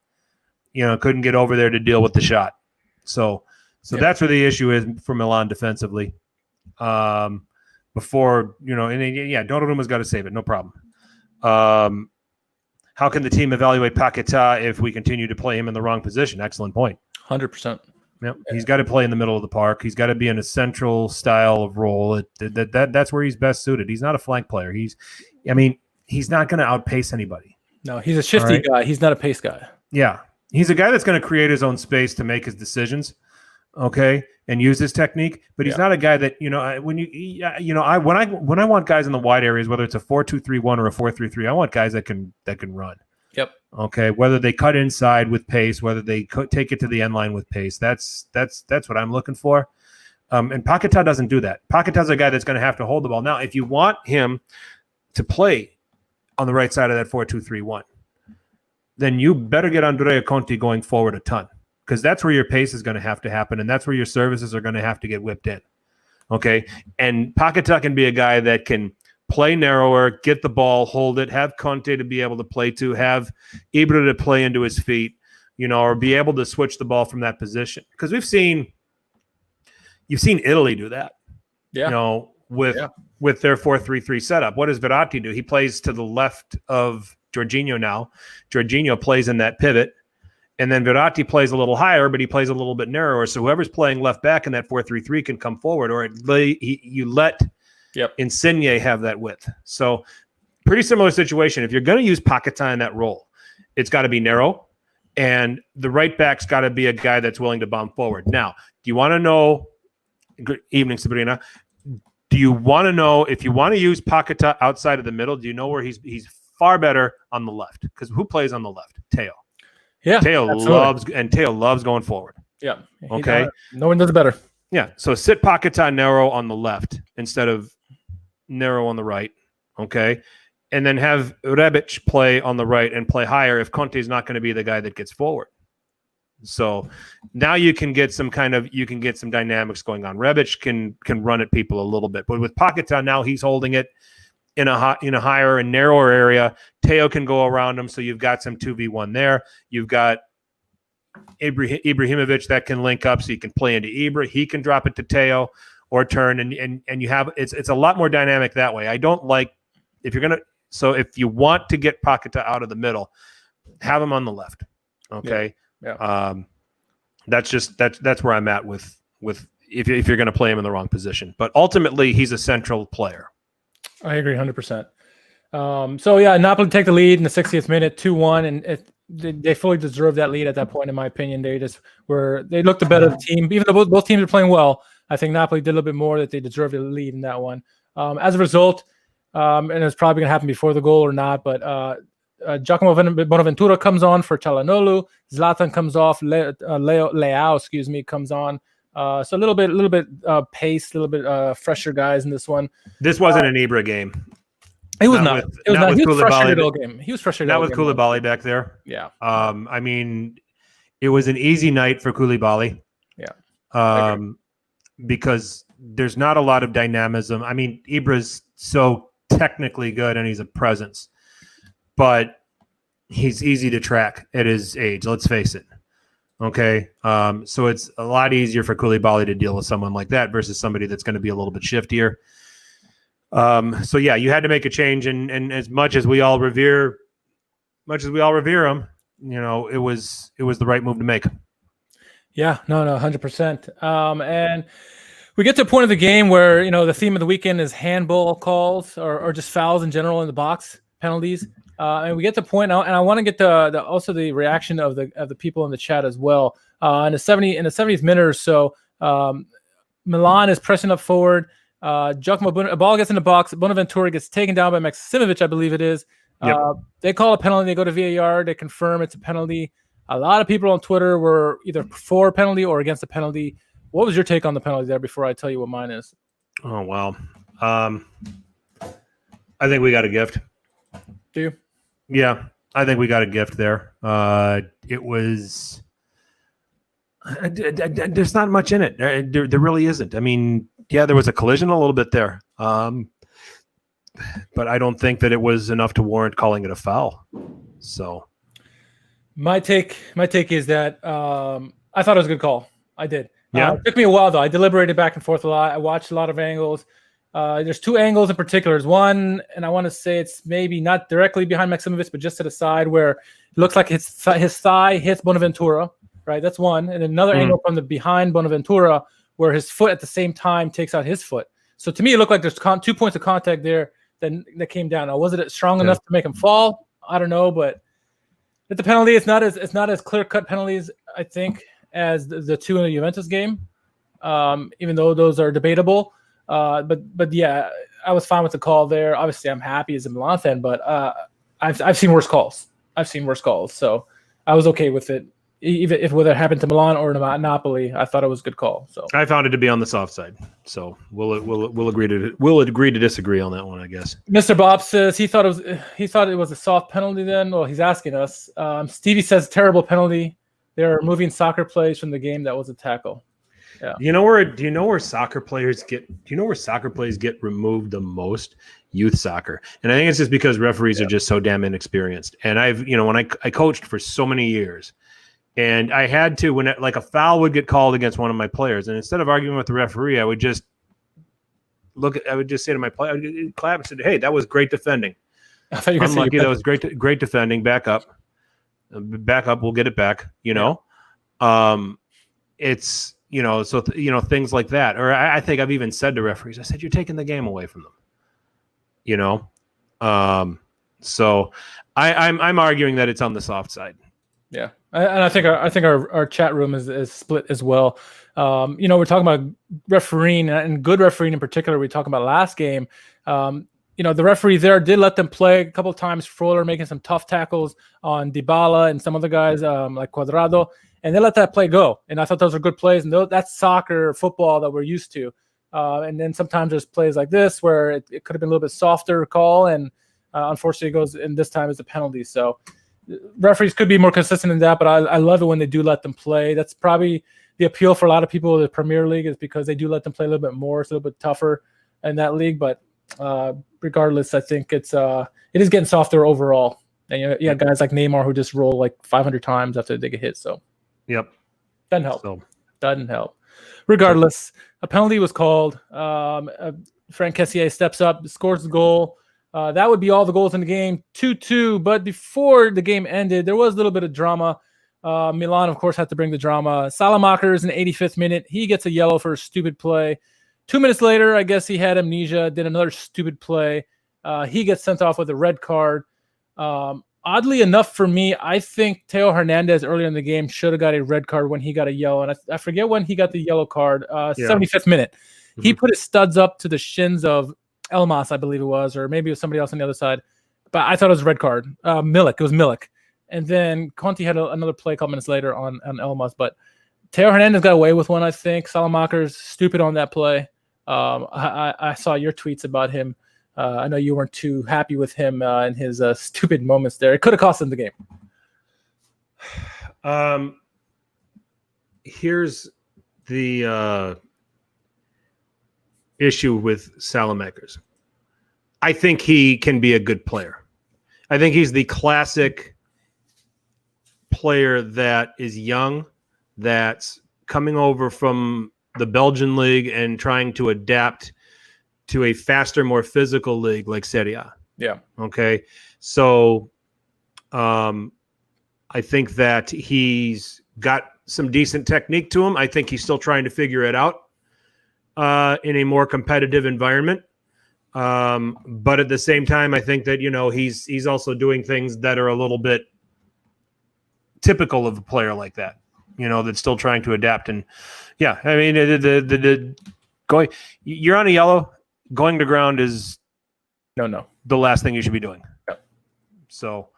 Couldn't get over there to deal with the shot. So that's where the issue is for Milan defensively. Donnarumma's got to save it, no problem. How can the team evaluate Paqueta if we continue to play him in the wrong position? Excellent point. 100%. Yep. He's got to play in the middle of the park. He's got to be in a central style of role. That's where he's best suited. He's not a flank player. He's not going to outpace anybody. No, he's a shifty guy. He's not a pace guy. Yeah. He's a guy that's going to create his own space to make his decisions. okay, and use this technique. But he's not a guy that when I want guys in the wide areas, whether it's a 4-2-3-1 or a 4-3-3, I want guys that can run. Yep. Okay, whether they cut inside with pace, whether they take it to the end line with pace, that's what I'm looking for. And Paquetá doesn't do that. Paquetá's a guy that's going to have to hold the ball. Now, if you want him to play on the right side of that 4-2-3-1, then you better get Andrea Conti going forward a ton, because that's where your pace is going to have to happen, and that's where your services are going to have to get whipped in. Okay, and Paquetá can be a guy that can play narrower, get the ball, hold it, have Conte to be able to play to, have Ibra to play into his feet, or be able to switch the ball from that position. Because you've seen Italy do that. Yeah. With their 4-3-3 setup. What does Verratti do? He plays to the left of Jorginho now. Jorginho plays in that pivot, and then Verratti plays a little higher, but he plays a little bit narrower. So whoever's playing left back in that 4-3-3 can come forward, or you let Insigne have that width. So pretty similar situation. If you're going to use Paquetá in that role, it's got to be narrow, and the right back's got to be a guy that's willing to bomb forward. Now, do you want to know? Good evening, Sabrina. Do you want to know if you want to use Paquetá outside of the middle? Do you know where he's far better on the left? Because who plays on the left? Teo. Yeah, Teo loves going forward. Yeah. Okay. No one does it better. Yeah. So sit Paquetá narrow on the left instead of narrow on the right. Okay. And then have Rebic play on the right and play higher if Conte's not going to be the guy that gets forward. So now you can get some dynamics going on. Rebic can run at people a little bit, but with Paquetá now he's holding it in a higher and narrower area. Teo can go around him, so you've got some 2v1 there. You've got Ibrahimovic that can link up, so you can play into Ibra. He can drop it to Teo or turn, and you have it's a lot more dynamic that way. I don't like if you want to get Paquetá out of the middle, have him on the left. Okay. Yeah. That's where I'm at with if you're going to play him in the wrong position. But ultimately, he's a central player. I agree 100%. Napoli take the lead in the 60th minute, 2-1, and they fully deserved that lead at that point, in my opinion. They looked the better team. Even though both teams are playing well, I think Napoli did a little bit more, that they deserved the lead in that one. As a result, and it's probably going to happen before the goal or not, but Giacomo Bonaventura comes on for Çalhanoğlu. Zlatan comes off. Leao, comes on. So a little bit pace, a little bit fresher guys in this one. This wasn't an Ibra game. It was not. He was frustrated all game. He was frustrated. Not with Koulibaly back there. Yeah. I mean, it was an easy night for Koulibaly. Yeah. Because there's not a lot of dynamism. I mean, Ibra's so technically good and he's a presence, but he's easy to track at his age. Let's face it. Okay. So it's a lot easier for Koulibaly to deal with someone like that versus somebody that's going to be a little bit shiftier. So yeah, you had to make a change, and as much as we all revere him, it was the right move to make. Yeah, no, 100%. And we get to a point of the game where, the theme of the weekend is handball calls or just fouls in general in the box, penalties. And we get to the point, and I want to get also the reaction of the people in the chat as well. In the 70th minute or so, Milan is pressing up forward. A ball gets in the box. Bonaventura gets taken down by Maksimovic, I believe it is. Yep. They call a penalty. They go to VAR. They confirm it's a penalty. A lot of people on Twitter were either for a penalty or against the penalty. What was your take on the penalty there before I tell you what mine is? Oh, wow. I think we got a gift. Do you? Yeah, I think we got a gift there. It was there's not much in it. There really isn't. I mean, yeah, there was a collision a little bit there. But I don't think that it was enough to warrant calling it a foul. So my take is that I thought it was a good call. I did. Yeah. It took me a while, though. I deliberated back and forth a lot. I watched a lot of angles. There's two angles in particular. There's one, and I want to say it's maybe not directly behind Maksimovic, but just to the side where it looks like his thigh hits Bonaventura, right? That's one. And another angle from the behind Bonaventura where his foot at the same time takes out his foot. So to me, it looked like there's 2 points of contact there that came down. Now, was it strong enough to make him fall? I don't know, but at the penalty, it's not as clear-cut penalties, I think. as the two in the Juventus game, even though those are debatable. But yeah, I was fine with the call there. Obviously, I'm happy as a Milan fan, but I've seen worse calls. So I was okay with it. Even if whether it happened to Milan or Napoli, I thought it was a good call. So I found it to be on the soft side. So we'll agree to disagree on that one, I guess. Mr. Bob says he thought it was a soft penalty. Then, well, he's asking us. Stevie says terrible penalty. They're removing soccer plays from the game. That was a tackle. Yeah. Do you know where soccer plays get removed the most? Youth soccer. And I think it's just because referees are just so damn inexperienced. And when I coached for so many years, and I had to, when a foul would get called against one of my players, and instead of arguing with the referee, I would just say to my player, I would clap and say, "Hey, that was great defending. I thought you were unlucky. That was great defending. Back up. We'll get it back." It's things like that. Or I think I've even said to referees, I said, "You're taking the game away from them." So I'm arguing that it's on the soft side. Yeah, and I think our chat room is split as well. We're talking about refereeing and good refereeing in particular. We talked about last game. The referee there did let them play a couple of times. Froller making some tough tackles on Dybala and some other guys like Cuadrado, and they let that play go. And I thought those were good plays. And that's soccer, football that we're used to. And then sometimes there's plays like this where it could have been a little bit softer call, and unfortunately it goes. And this time it's a penalty. So referees could be more consistent in that, but I love it when they do let them play. That's probably the appeal for a lot of people in the Premier League, is because they do let them play a little bit more. It's a little bit tougher in that league, but regardless, I think it is getting softer overall. And you have guys like Neymar who just roll like 500 times after they get hit. So yep, doesn't help. Doesn't help. Regardless, a penalty was called. Frank Kessié steps up, scores the goal. That would be all the goals in the game, 2-2. But before the game ended, there was a little bit of drama. Milan, of course, had to bring the drama. Salamakers in the 85th minute, he gets a yellow for a stupid play. 2 minutes later, I guess he had amnesia, did another stupid play. He gets sent off with a red card. Oddly enough for me, I think Theo Hernandez earlier in the game should have got a red card when he got a yellow. And I forget when he got the yellow card, 75th minute. Mm-hmm. He put his studs up to the shins of Elmas, I believe it was, or maybe it was somebody else on the other side. But I thought it was a red card. Milik. It was Milik. And then Conti had another play a couple minutes later on Elmas. But Theo Hernandez got away with one, I think. Salamaker's stupid on that play. I saw your tweets about him. I know you weren't too happy with him in his stupid moments there. It could have cost him the game. Here's the issue with Salamakers. I think he can be a good player. I think he's the classic player that is young, that's coming over from the Belgian league and trying to adapt to a faster, more physical league like Serie. Yeah. Okay. So I think that he's got some decent technique to him. I think he's still trying to figure it out in a more competitive environment. But at the same time, I think that, he's also doing things that are a little bit typical of a player like that, that's still trying to adapt. And yeah, I mean, you're on a yellow. Going to ground is no the last thing you should be doing. Yep. So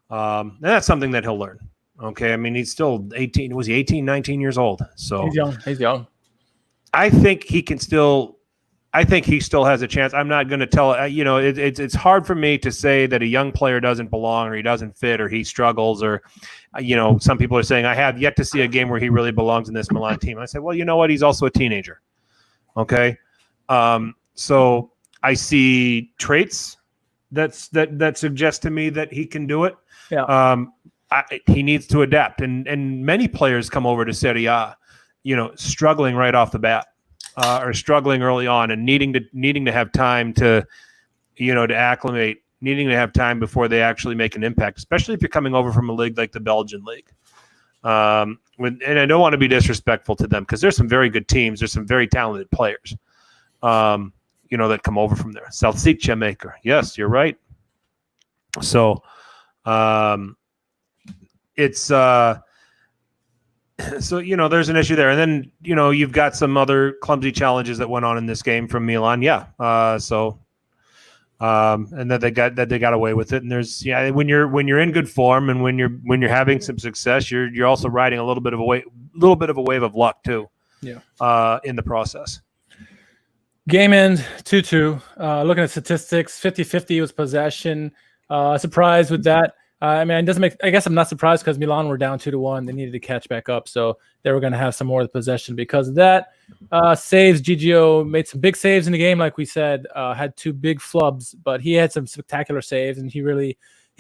that's something that he'll learn. Okay. I mean, he's still 18. Was he 18, 19 years old? So He's young. I think he still has a chance. I'm not going to tell, it's hard for me to say that a young player doesn't belong or he doesn't fit or he struggles or, some people are saying I have yet to see a game where he really belongs in this Milan team. I said, well, you know what? He's also a teenager. Okay. So I see traits that suggest to me that he can do it. Yeah. He needs to adapt, and many players come over to Serie A, struggling right off the bat, or struggling early on, and needing to have time to acclimate, needing to have time before they actually make an impact, especially if you're coming over from a league like the Belgian league. And I don't want to be disrespectful to them because there's some very good teams, there's some very talented players. That come over from there. Salsiccia maker. Yes, you're right. So it's So, there's an issue there. And then, you've got some other clumsy challenges that went on in this game from Milan. Yeah. And that they got away with it. And there's, when you're in good form and when you're having some success, you're also riding a little bit of a wave of luck too. Yeah. In the process. Game end 2-2. Looking at statistics, 50-50 was possession. Surprised with that. I guess I'm not surprised because Milan were down 2-1. They needed to catch back up, so they were going to have some more of the possession because of that. Saves, Gigio made some big saves in the game, like we said. Had 2 big flubs, but he had some spectacular saves, and he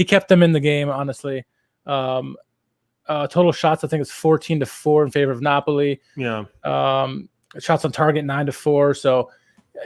kept them in the game, honestly. Total shots, I think it's 14-4 in favor of Napoli. Yeah. Shots on target 9-4. So,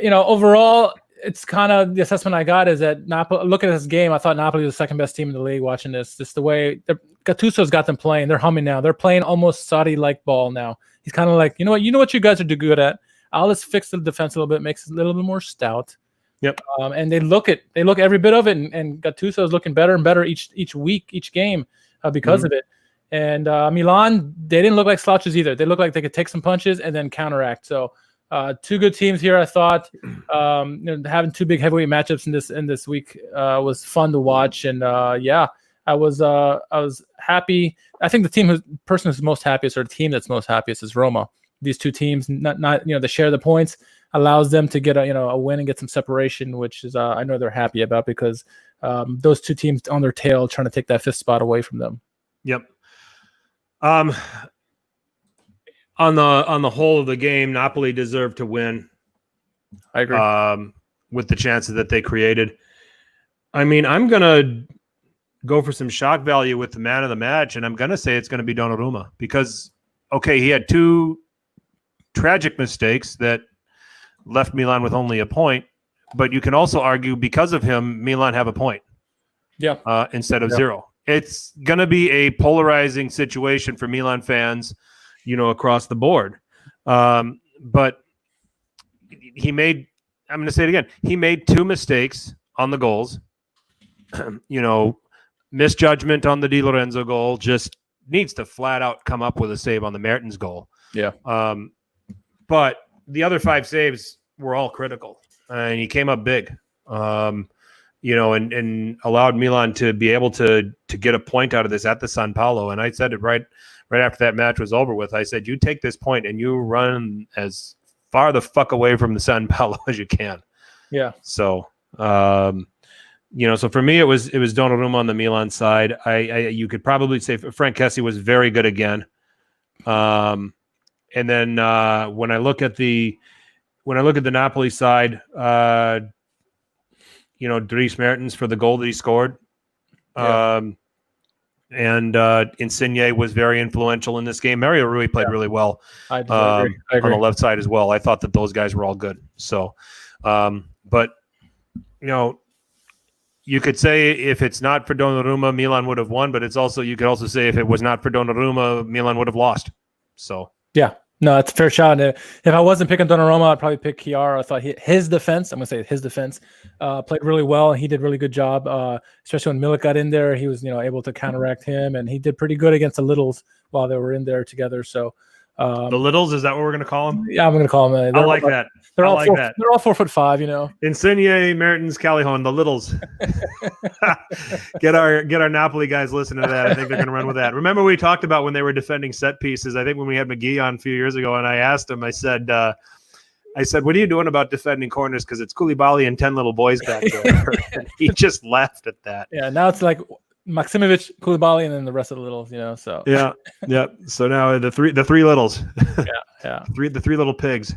overall, it's kind of the assessment I got is that Napoli. Looking at this game, I thought Napoli was the second best team in the league. Watching this, just the way Gattuso's got them playing, they're humming now. They're playing almost Sarri-like ball now. He's kind of like, you know what you guys are good at. I'll just fix the defense a little bit, makes it a little bit more stout. Yep. And they look every bit of it, and Gattuso is looking better and better each week, each game because of it. And Milan, they didn't look like slouches either. They looked like they could take some punches and then counteract. So. 2 good teams here, I thought. Having 2 big heavyweight matchups in this week was fun to watch, and I was happy. I think the person who's most happiest, or the team that's most happiest, is Roma. These 2 teams, not they share the points, allows them to get a win and get some separation, which is I know they're happy about because those 2 teams on their tail trying to take that 5th spot away from them. Yep. On the whole of the game, Napoli deserved to win. I agree. With the chances that they created. I'm going to go for some shock value with the man of the match, and I'm going to say it's going to be Donnarumma because, he had 2 tragic mistakes that left Milan with only a point, but you can also argue because of him, Milan have a point. Yeah. Instead of 0. It's going to be a polarizing situation for Milan fans, across the board. But he made, I'm going to say it again, he made 2 mistakes on the goals. Misjudgment on the Di Lorenzo goal, just needs to flat out come up with a save on the Mertens goal. Yeah. But the other 5 saves were all critical. And he came up big, and allowed Milan to be able to get a point out of this at the San Paolo. And I said it right after that match was over with. I said, you take this point and you run as far the fuck away from the San Paolo as you can. Yeah. So, so for me, it was Donnarumma on the Milan side. You could probably say Frank Kessie was very good again. And then when I look at the Napoli side, Dries Mertens for the goal that he scored. Yeah. And Insigne was very influential in this game. Mario Rui played really well. I agree. On the left side as well. I thought that those guys were all good. So, but you could say if it's not for Donnarumma, Milan would have won. But you could also say if it was not for Donnarumma, Milan would have lost. So yeah. No, it's a fair shot. If I wasn't picking Donnarumma, I'd probably pick Chiara. I thought his defense, played really well. He did a really good job, especially when Milik got in there. He was, able to counteract him, and he did pretty good against the Littles while they were in there together. So the Littles, is that what we're going to call them? Yeah, I'm going to call them. I like that. They're all 4'5", Insigne, Mertens, Callejon, the Littles. Get our Napoli guys listening to that. I think they're going to run with that. Remember we talked about when they were defending set pieces. I think when we had McGee on a few years ago, and I asked him, I said, what are you doing about defending corners? Because it's Koulibaly and 10 little boys back there. And he just laughed at that. Yeah, now it's like Maksimovic, Koulibaly, and then the rest of the Littles, So yeah. So now the three Littles. Yeah. The 3 little pigs.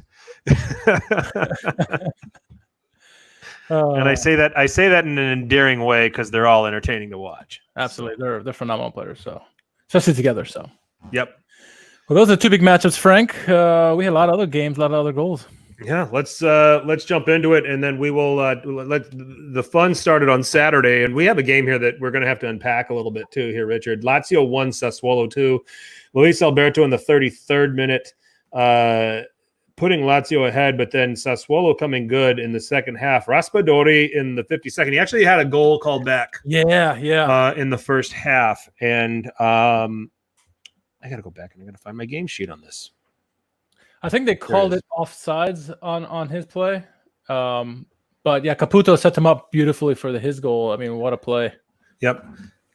And I say that in an endearing way because they're all entertaining to watch. Absolutely, they're phenomenal players. So especially together. So yep. Well, those are 2 big matchups, Frank. We had a lot of other games, a lot of other goals. Yeah, let's jump into it, and then we will let the fun started on Saturday, and we have a game here that we're going to have to unpack a little bit too. Here, Richard, Lazio 1, Sassuolo 2. Luis Alberto in the 33rd minute. Putting Lazio ahead, but then Sassuolo coming good in the second half. Raspadori in the 52nd. He actually had a goal called back. Yeah. In the first half, and I got to go back and I got to find my game sheet on this. I think they called it offsides on his play. But yeah, Caputo set him up beautifully for his goal. I mean, what a play. Yep.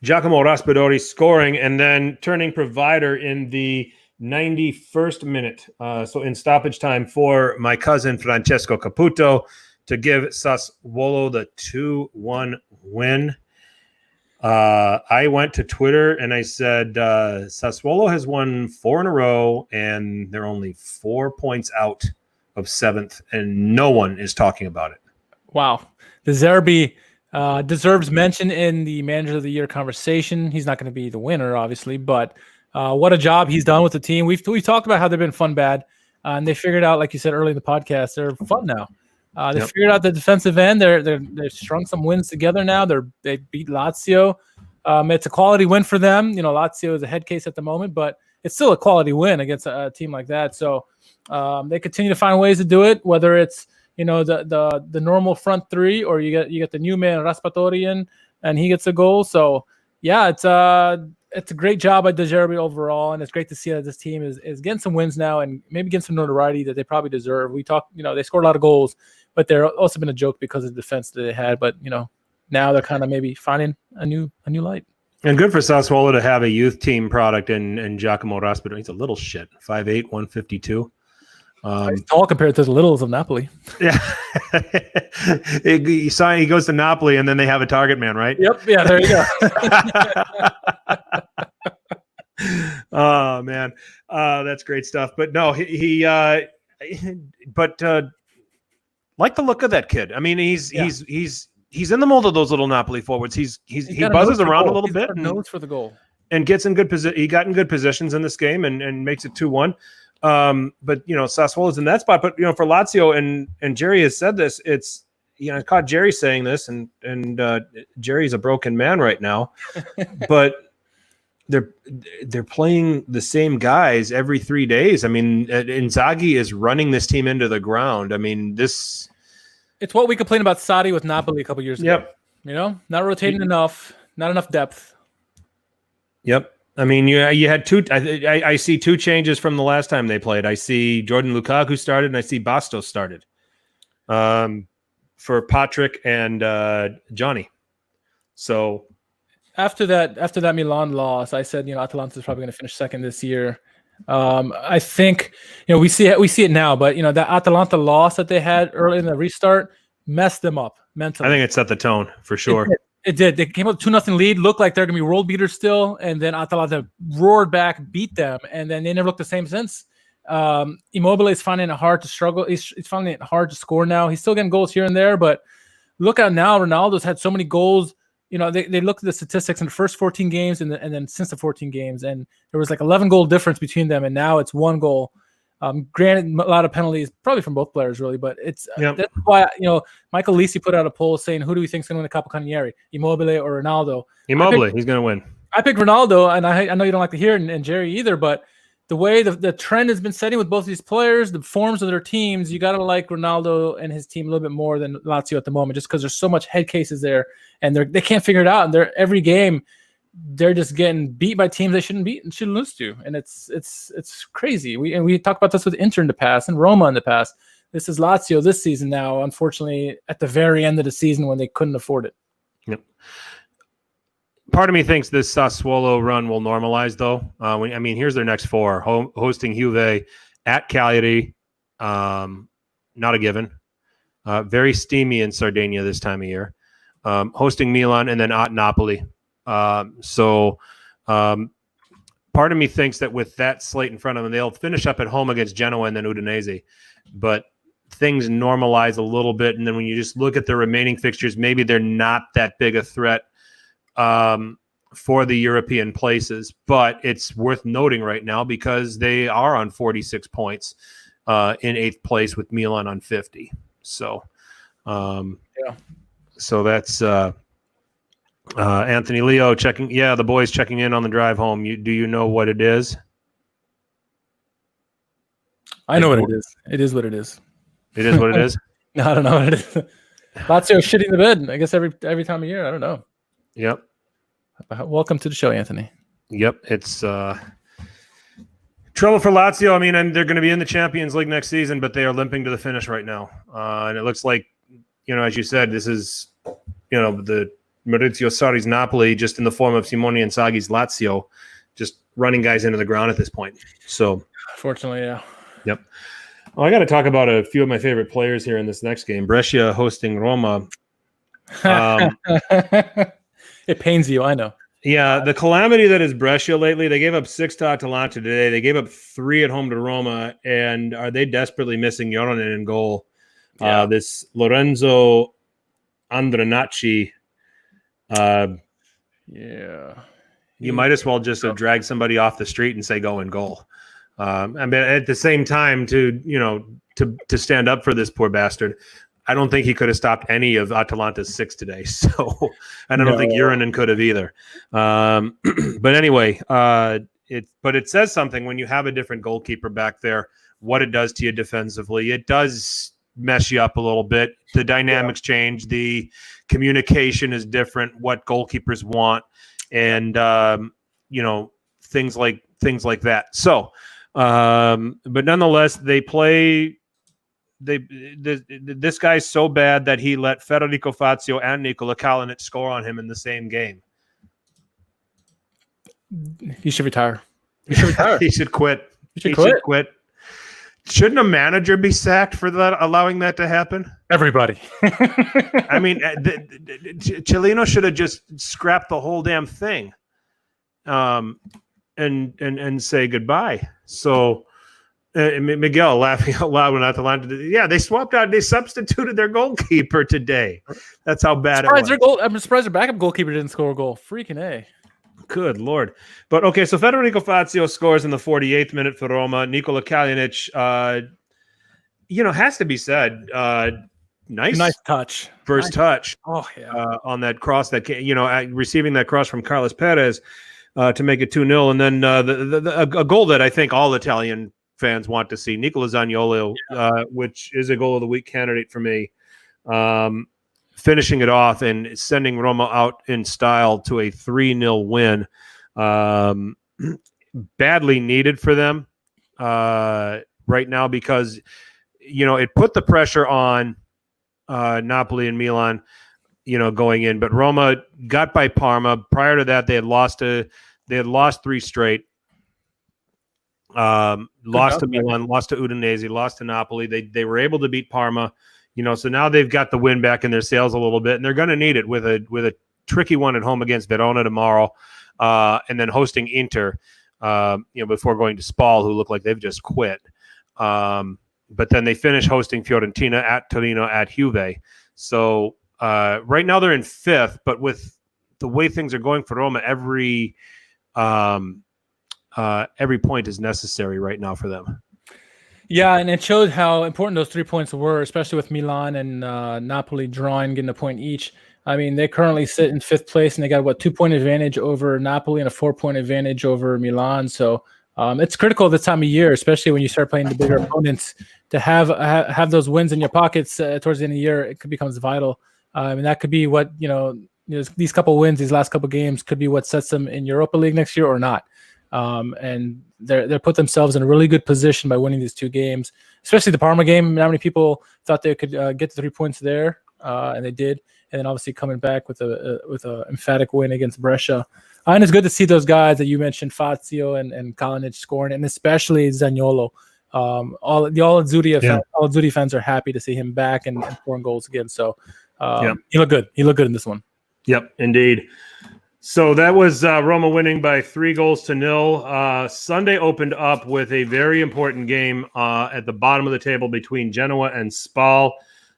Giacomo Raspadori scoring and then turning provider in the 91st minute. So in stoppage time for my cousin Francesco Caputo to give Sassuolo the 2-1 win. I went to Twitter and I said, Sassuolo has won 4 in a row and they're only 4 points out of 7th and no one is talking about it. Wow. The Zerbi deserves mention in the Manager of the Year conversation. He's not going to be the winner, obviously, but what a job he's done with the team. We've talked about how they've been fun bad, and they figured out, like you said earlier in the podcast, they're fun now. They figured out the defensive end. They've strung some wins together now. They beat Lazio. It's a quality win for them. You know, Lazio is a head case at the moment, but it's still a quality win against a team like that. So they continue to find ways to do it, whether it's the normal front three, or you get the new man Raspadori in, and he gets a goal. So yeah, it's a great job by De Zerbi overall, and it's great to see that this team is getting some wins now and maybe getting some notoriety that they probably deserve. We talked, they scored a lot of goals, but they're also been a joke because of the defense that they had. But now they're kind of maybe finding a new light. And good for Sassuolo to have a youth team product in Giacomo Raspadori. He's a little shit, 5'8", 152. He's tall compared to the littles of Napoli. Yeah, he goes to Napoli, and then they have a target man, right? Yep. Yeah, there you go. Oh man, that's great stuff. But no, he like the look of that kid. I mean, he's in the mold of those little Napoli forwards. He buzzes around a little bit, and nose for the goal, and gets in good position. He got in good positions in this game, and makes it 2-1. But Sassuolo's in that spot. But for Lazio, and Jerry has said this. It's I caught Jerry saying this, and Jerry's a broken man right now. But they're playing the same guys every 3 days. I mean, Inzaghi is running this team into the ground. I mean, this. It's what we complained about Sarri with Napoli a couple years ago. Yep. Not rotating enough, not enough depth. Yep. I mean, you had two. I see two changes from the last time they played. I see Jordan Lukaku started, and I see Bastos started for Patrick and Johnny. So after that Milan loss, I said Atalanta is probably going to finish second this year. I think we see it now, but that Atalanta loss that they had early in the restart messed them up mentally. I think it set the tone for sure. It did. They came up 2-0 lead, looked like they're going to be world beaters still, and then Atalanta roared back, beat them, and then they never looked the same since. Immobile is finding it hard to struggle. He's finding it hard to score now. He's still getting goals here and there, but look out now. Ronaldo's had so many goals. They looked at the statistics in the first 14 games and then since the 14 games, and there was like 11 goal difference between them, and now it's 1 goal. Granted, a lot of penalties, probably from both players, really, but it's that's why Michael Lisi put out a poll saying, "Who do we think is going to win the Coppa Cannonieri, Immobile or Ronaldo?" Immobile, he's going to win. I picked Ronaldo, and I know you don't like to hear it, and Jerry either, but the way the trend has been setting with both these players, the forms of their teams, you got to like Ronaldo and his team a little bit more than Lazio at the moment, just because there's so much head cases there, and they can't figure it out, and every game they're just getting beat by teams they shouldn't lose to, and it's crazy. We talked about this with Inter in the past and Roma in the past. This is Lazio this season now, unfortunately, at the very end of the season when they couldn't afford it. Yep. Part of me thinks this Sassuolo run will normalize, though. Here's their next 4: hosting Juve, at Cagliari, not a given. Very steamy in Sardinia this time of year. Hosting Milan, and then at Napoli. So part of me thinks that with that slate in front of them, they'll finish up at home against Genoa and then Udinese, but things normalize a little bit. And then when you just look at the remaining fixtures, maybe they're not that big a threat for the European places, but it's worth noting right now because they are on 46 points in 8th place with Milan on 50. So, so that's, Anthony Leo checking. Yeah, the boys checking in on the drive home. Do you know what it is? I know what it is. It is what it is. It is what it is? No, I don't know what it is. Lazio shitting the bed, I guess, every time of year. I don't know. Yep. Welcome to the show, Anthony. Yep. It's Trouble for Lazio. I mean, and they're going to be in the Champions League next season, but they are limping to the finish right now. And it looks like, as you said, this is, the Maurizio Sarri's Napoli just in the form of Simone Inzaghi's Lazio, just running guys into the ground at this point. So, fortunately, yeah. Yep. Well, I got to talk about a few of my favorite players here in this next game. Brescia hosting Roma. It pains you, I know. Yeah, the calamity that is Brescia lately. They gave up 6 to Atalanta today. They gave up 3 at home to Roma, and are they desperately missing Joronen in goal? Yeah. This Lorenzo Andronacci. You might as well just have dragged somebody off the street and say go in goal. I mean, at the same time, to stand up for this poor bastard, I don't think he could have stopped any of Atalanta's 6 today. So, and I don't think Joronen could have either. But anyway, it says something when you have a different goalkeeper back there, what it does to you defensively. It does mess you up a little bit. The dynamics change. The communication is different. What goalkeepers want, and things like that. So, but nonetheless, they play. This guy's so bad that he let Federico Fazio and Nikola Kalinic score on him in the same game. He should retire. He should retire. He should quit. He should quit. Shouldn't a manager be sacked for that, allowing that to happen? Everybody. I mean, Cellino should have just scrapped the whole damn thing, and say goodbye. So. Miguel laughing out loud when Atalanta did. Yeah, they swapped out. They substituted their goalkeeper today. That's how bad it was. I'm surprised their backup goalkeeper didn't score a goal. Freaking A. Good Lord. But okay, so Federico Fazio scores in the 48th minute for Roma. Nikola Kalinic, has to be said, nice touch. First touch. Oh, yeah. On that cross that came, receiving that cross from Carlos Perez to make it 2-0. And then a goal that I think all Italian fans want to see. Nicola Zaniolo, which is a goal of the week candidate for me, finishing it off and sending Roma out in style to a 3-0 win. Badly needed for them right now because, it put the pressure on Napoli and Milan, going in. But Roma got by Parma. Prior to that, they had lost 3 straight. Lost to Milan, lost to Udinese, lost to Napoli. They were able to beat Parma, so now they've got the win back in their sails a little bit, and they're going to need it with a tricky one at home against Verona tomorrow, and then hosting Inter, before going to Spal, who look like they've just quit. But then they finish hosting Fiorentina at Torino at Juve. So right now they're in 5th, but with the way things are going for Roma, every point is necessary right now for them. Yeah, and it showed how important those 3 points were, especially with Milan and Napoli drawing, getting a point each. I mean, they currently sit in 5th place, and they got 2-point advantage over Napoli and a 4-point advantage over Milan. So it's critical this time of year, especially when you start playing the bigger opponents, to have those wins in your pockets towards the end of the year. It becomes vital. And that could be what these couple wins, these last couple games, could be what sets them in Europa League next year or not. And they're put themselves in a really good position by winning these 2 games, especially the Parma game. How many people thought they could get the 3 points there, and they did. And then obviously coming back with a emphatic win against Brescia. And it's good to see those guys that you mentioned, Fazio and Kalinic, scoring, and especially Zaniolo. All Azzurri fans are happy to see him back and scoring goals again. So he looked good. He looked good in this one. Yep, indeed. So that was Roma winning by 3-0. Sunday opened up with a very important game at the bottom of the table between Genoa and Spal.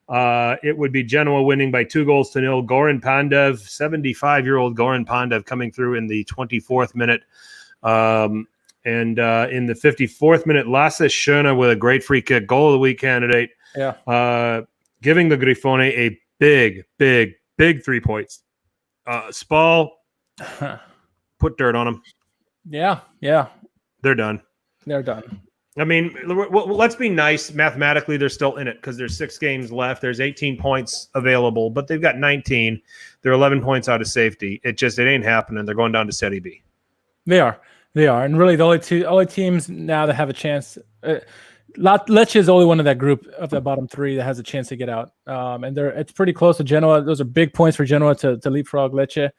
It would be Genoa winning by 2-0. Goran Pandev, 75-year-old Goran Pandev, coming through in the 24th minute. And in the 54th minute, Lasse Schöne with a great free kick, goal of the week candidate. Yeah. Giving the Grifone a big 3 points. Spal put dirt on them. Yeah. They're done. I mean, let's be nice. Mathematically, they're still in it because there's 6 games left. There's 18 points available, but they've got 19. They're 11 points out of safety. It ain't happening. They're going down to Serie B. They are. They are, and really the only teams now that have a chance. Lecce is the only one in that group of the bottom three that has a chance to get out, and it's pretty close to Genoa. Those are big points for Genoa to leapfrog Lecce.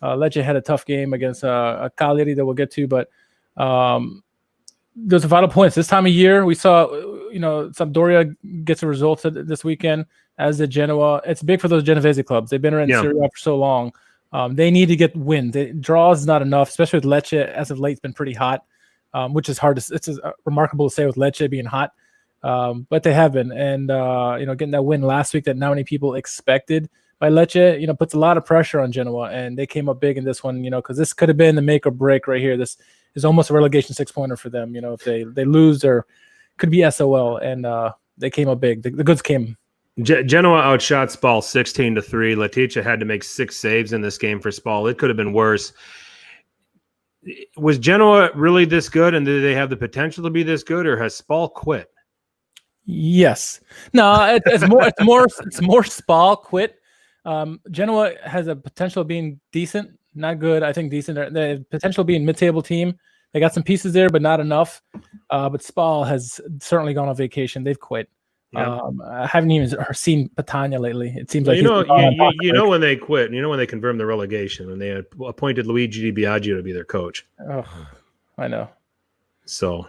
Lecce had a tough game against a Cagliari that we'll get to, but those are vital points. This time of year, we saw, Sampdoria gets a result this weekend, as did Genoa. It's big for those Genovese clubs. They've been around Serie for so long. They need to get wins. Draws is not enough, especially with Lecce. As of late, it's been pretty hot, which is hard. It's remarkable to say with Lecce being hot, but they have been. And getting that win last week that not many people expected by Lecce, puts a lot of pressure on Genoa, and they came up big in this one. Because this could have been the make or break right here. This is almost a relegation 6-pointer for them. If they lose, or could be SOL, and they came up big. The goods came. Genoa outshot Spal 16-3. Letitia had to make 6 saves in this game for Spal. It could have been worse. Was Genoa really this good, and did they have the potential to be this good, or has Spal quit? Yes. No, it's more Spal quit. Genoa has a potential of being decent, not good. I think decent. They have potential of being mid-table team. They got some pieces there, but not enough. But Spal has certainly gone on vacation. They've quit. Yeah. I haven't even seen Patania lately. It seems like when they quit, when they confirmed the relegation, and they had appointed Luigi Di Biagio to be their coach. Oh, I know. So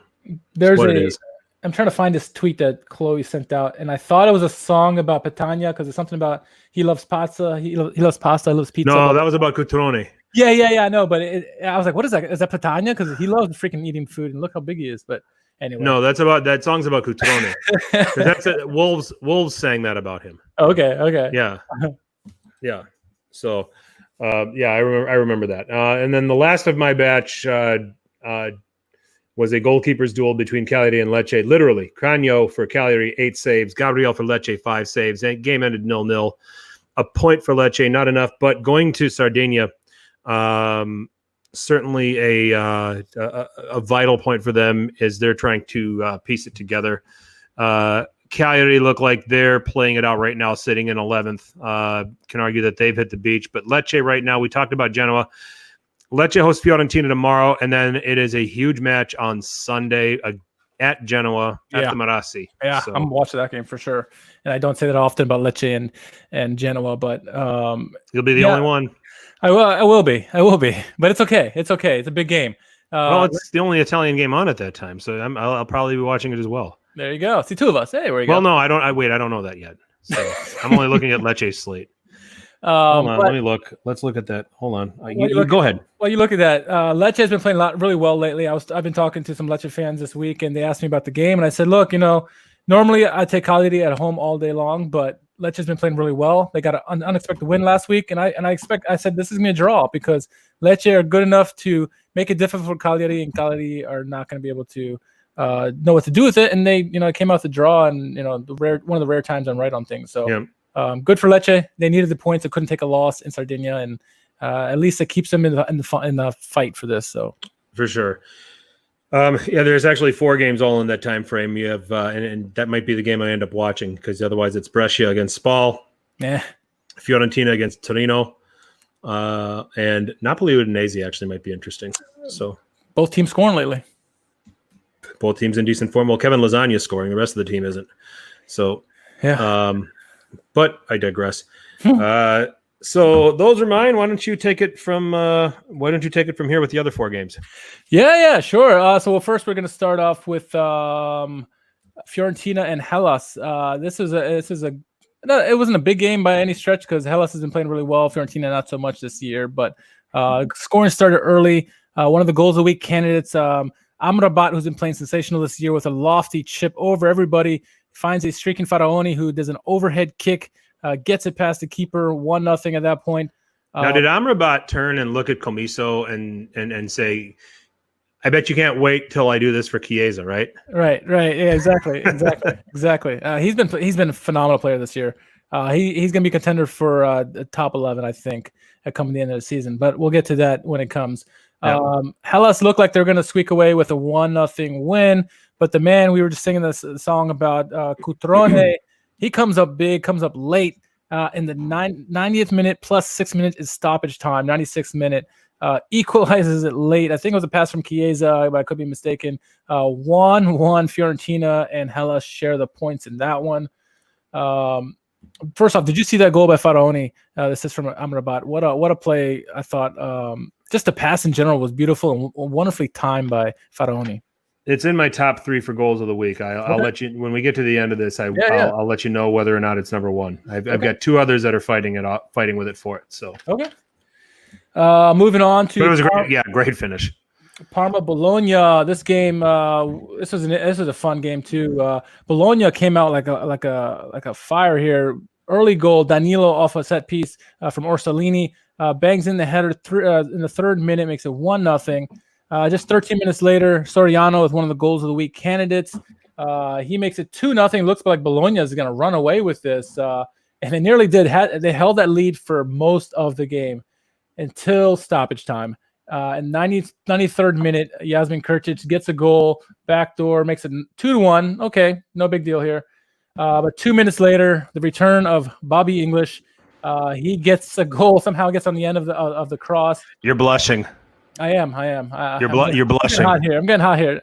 I'm trying to find this tweet that Chloe sent out, and I thought it was a song about Patania because it's something about he loves pasta, he loves pasta, he loves pizza. No, that was about Cutrone. Yeah, I know, but I was like, what is that? Is that Patania? Because he loves freaking eating food, and look how big he is. But anyway, no, that song's about Cutrone. That's Wolves sang that about him. Okay. Yeah. So, I remember that. And then the last of my batch was a goalkeepers duel between Cagliari and Lecce. Literally, Cragno for Cagliari, 8 saves. Gabriel for Lecce, 5 saves. And game ended 0-0. A point for Lecce, not enough. But going to Sardinia, certainly a vital point for them as they're trying to piece it together. Cagliari look like they're playing it out right now, sitting in 11th. Can argue that they've hit the beach. But Lecce right now, we talked about Genoa. Lecce hosts Fiorentina tomorrow, and then it is a huge match on Sunday at Genoa at the Marassi. Yeah, so I'm watching that game for sure. And I don't say that often about Lecce and Genoa, but you'll be the only one. I will be. But it's okay. It's a big game. Well, it's the only Italian game on at that time, so I'll probably be watching it as well. There you go. See, 2 of us. Hey, where you go? Well, no, I don't. I don't know that yet. So I'm only looking at Lecce's slate. Hold on, let me look. Let's look at that. Hold on. You go ahead. Well, you look at that. Lecce has been playing really well lately. I've been talking to some Lecce fans this week, and they asked me about the game, and I said, look, normally I take Cagliari at home all day long, but Lecce's been playing really well. They got an unexpected win last week, and I said this is going to be a draw because Lecce are good enough to make it difficult for Cagliari, and Cagliari are not going to be able to know what to do with it. And they, came out the draw, and one of the rare times I'm right on things. So. Yeah. Good for Lecce. They needed the points. They couldn't take a loss in Sardinia, and at least it keeps them in the fight for this. So for sure. There's actually 4 games all in that time frame. You have, and that might be the game I end up watching because otherwise it's Brescia against Spal, Fiorentina against Torino, and Napoli Udinese actually might be interesting. So both teams scoring lately. Both teams in decent form. Well, Kevin Lasagna is scoring. The rest of the team isn't. So yeah. But I digress. So those are mine. Why don't you take it from here with the other 4 games? Yeah, sure. So first we're going to start off with Fiorentina and Hellas. It wasn't a big game by any stretch because Hellas has been playing really well. Fiorentina not so much this year, but scoring started early. One of the goals of the week candidates, Amrabat, who's been playing sensational this year with a lofty chip over everybody. Finds a streaking Faraoni who does an overhead kick, gets it past the keeper, 1-0 at that point. Now, did Amrabat turn and look at Comiso and say, I bet you can't wait till I do this for Chiesa, right? Right. Yeah, exactly. He's been a phenomenal player this year. He's going to be a contender for the top 11, I think, coming the end of the season. But we'll get to that when it comes. Yeah. Hellas looked like they're going to squeak away with a 1-0 win. But the man, we were just singing this song about Cutrone. He comes up big, comes up late in the 90th minute plus 6 minutes is stoppage time, 96th minute. equalizes it late. I think it was a pass from Chiesa, but I could be mistaken. 1-1 Fiorentina and Hellas share the points in that one. First off, did you see that goal by Faraoni? This is from Amrabat. What a play. I thought just the pass in general was beautiful and wonderfully timed by Faraoni. It's in my top 3 for goals of the week. I'll let you, when we get to the end of this, I'll let you know whether or not it's number 1. I've got 2 others that are fighting with it for it. So okay. Moving on to, but it was great finish. Parma Bologna. This game, this was a fun game too. Bologna came out like a fire here. Early goal, Danilo off a set piece from Orsolini, bangs in the header in the 3rd minute, makes it 1-0. Just 13 minutes later, Soriano is one of the goals of the week candidates. He makes it 2-0. Looks like Bologna is going to run away with this, and they nearly did. They held that lead for most of the game until stoppage time. In 93rd minute, Yasmin Kurtic gets a goal, backdoor, makes it 2-1. Okay, no big deal here. But 2 minutes later, the return of Bobby English. He gets a goal, somehow gets on the end of the cross. You're blushing. I am. You're blushing. I'm getting hot here.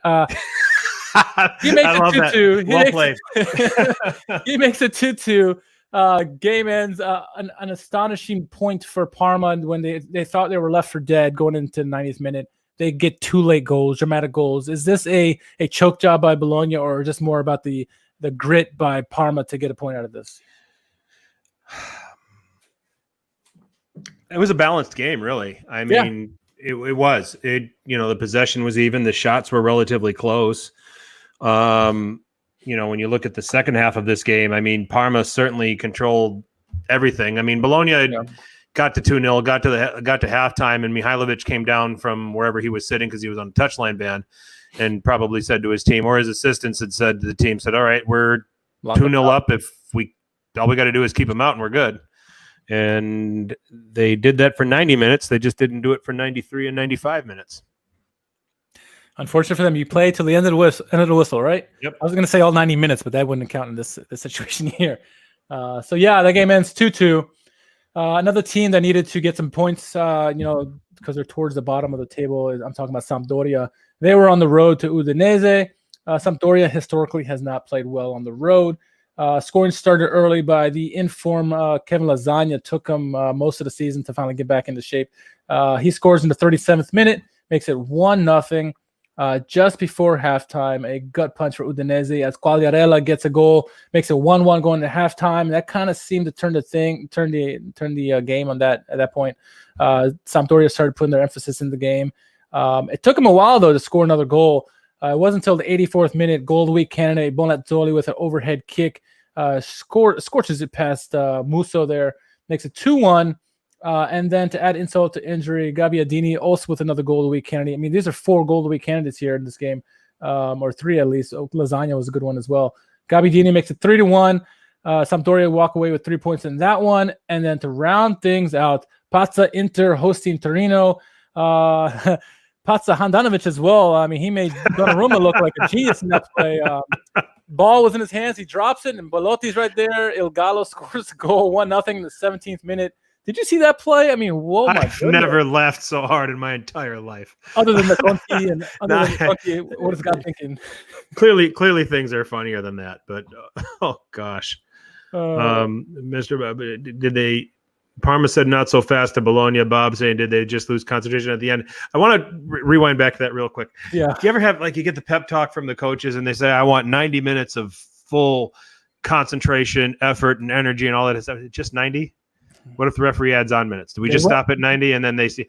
He makes it 2-2. Well played. He makes it 2-2. Game ends an astonishing point for Parma when they thought they were left for dead going into the 90th minute. They get 2 late goals, dramatic goals. Is this a choke job by Bologna or just more about the grit by Parma to get a point out of this? It was a balanced game, really. I mean, it was. The possession was even. The shots were relatively close. When you look at the second half of this game, I mean, Parma certainly controlled everything. I mean, Bologna got to 2-0, got to halftime, and Mihailovic came down from wherever he was sitting because he was on a touchline ban, and probably said to his team, or his assistants had said to the team, all right, we're 2-0 up. If all we got to do is keep them out, and we're good. And they did that for 90 minutes. They just didn't do it for 93 and 95 minutes. Unfortunate for them, you play till the end of the whistle, right? Yep. I was going to say all 90 minutes, but that wouldn't count in this situation here. That game ends 2-2. Another team that needed to get some points, because they're towards the bottom of the table. I'm talking about Sampdoria. They were on the road to Udinese. Sampdoria historically has not played well on the road. Scoring started early by the inform Kevin Lasagna. Took him most of the season to finally get back into shape. He scores in the 37th minute, makes it 1-0. Just before halftime, a gut punch for Udinese as Quagliarella gets a goal, makes it 1-1 going to halftime. That kind of seemed to turn the game on that at that point. Sampdoria started putting their emphasis in the game. It took them a while though to score another goal. It wasn't until the 84th minute, goal of the week candidate Bonazzoli with an overhead kick scorches it past Musso there, makes it 2-1. And then to add insult to injury, Gabbiadini also with another goal of the week candidate. I mean, these are 4 goal of the week candidates here in this game, or 3 at least. Lasagna was a good one as well. Gabbiadini makes it 3-1. Sampdoria walk away with 3 points in that one. And then to round things out, Pazza Inter hosting Torino. Pazza Handanovic as well. I mean, he made Donnarumma look like a genius in that play. Ball was in his hands. He drops it, and Belotti's right there. Il Gallo scores a goal, 1-0 in the 17th minute. Did you see that play? I mean, whoa, my goodness. I've never laughed so hard in my entire life. Other than the Conti and Conti, what is God thinking? Clearly things are funnier than that, but oh gosh. Parma said not so fast to Bologna. Bob saying, did they just lose concentration at the end? I want to rewind back to that real quick. Yeah. Do you ever have, you get the pep talk from the coaches and they say, I want 90 minutes of full concentration, effort, and energy and all that stuff? Just 90? What if the referee adds on minutes? Do we just stop at 90 and then they see?